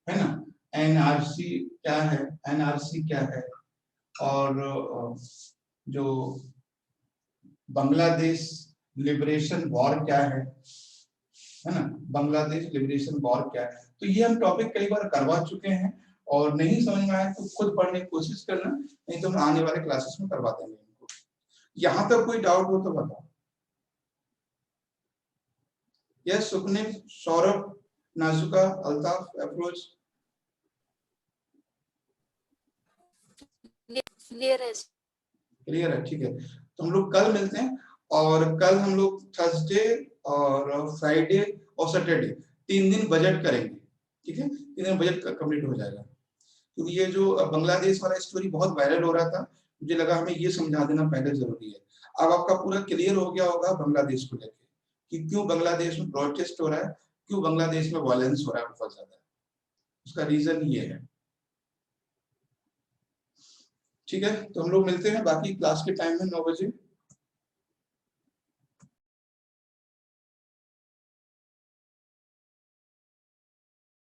है ना, NRC क्या है, NRC क्या है, और जो बांग्लादेश लिबरेशन वॉर क्या है ना, बांग्लादेश लिबरेशन वॉर क्या है। तो ये हम टॉपिक कई बार करवा चुके हैं, और नहीं समझ में आए तो खुद पढ़ने की कोशिश करना, नहीं तो हम आने वाले क्लासेस में करवा देंगे इनको। यहाँ तक कोई डाउट हो तो बताओ। यस, सुखनील, सौरभ, नाजुका, अल्ताफ, अफरोज, क्लियर है, ठीक है। तो हम लोग कल मिलते हैं, और कल हम लोग थर्सडे और फ्राइडे और सैटरडे 3 दिन बजट करेंगे, ठीक है। 3 दिन बजट कंप्लीट हो जाएगा, क्योंकि ये जो बांग्लादेश वाला स्टोरी बहुत वायरल हो रहा था, मुझे लगा हमें ये समझा देना पहले जरूरी है। अब आपका पूरा क्लियर हो गया होगा बांग्लादेश को लेकर कि क्यों बांग्लादेश में प्रोटेस्ट हो रहा है, क्यों बांग्लादेश में वायलेंस हो रहा है बहुत ज्यादा, उसका रीजन ये है, ठीक है। तो हम लोग मिलते हैं बाकी क्लास के टाइम में 9 बजे।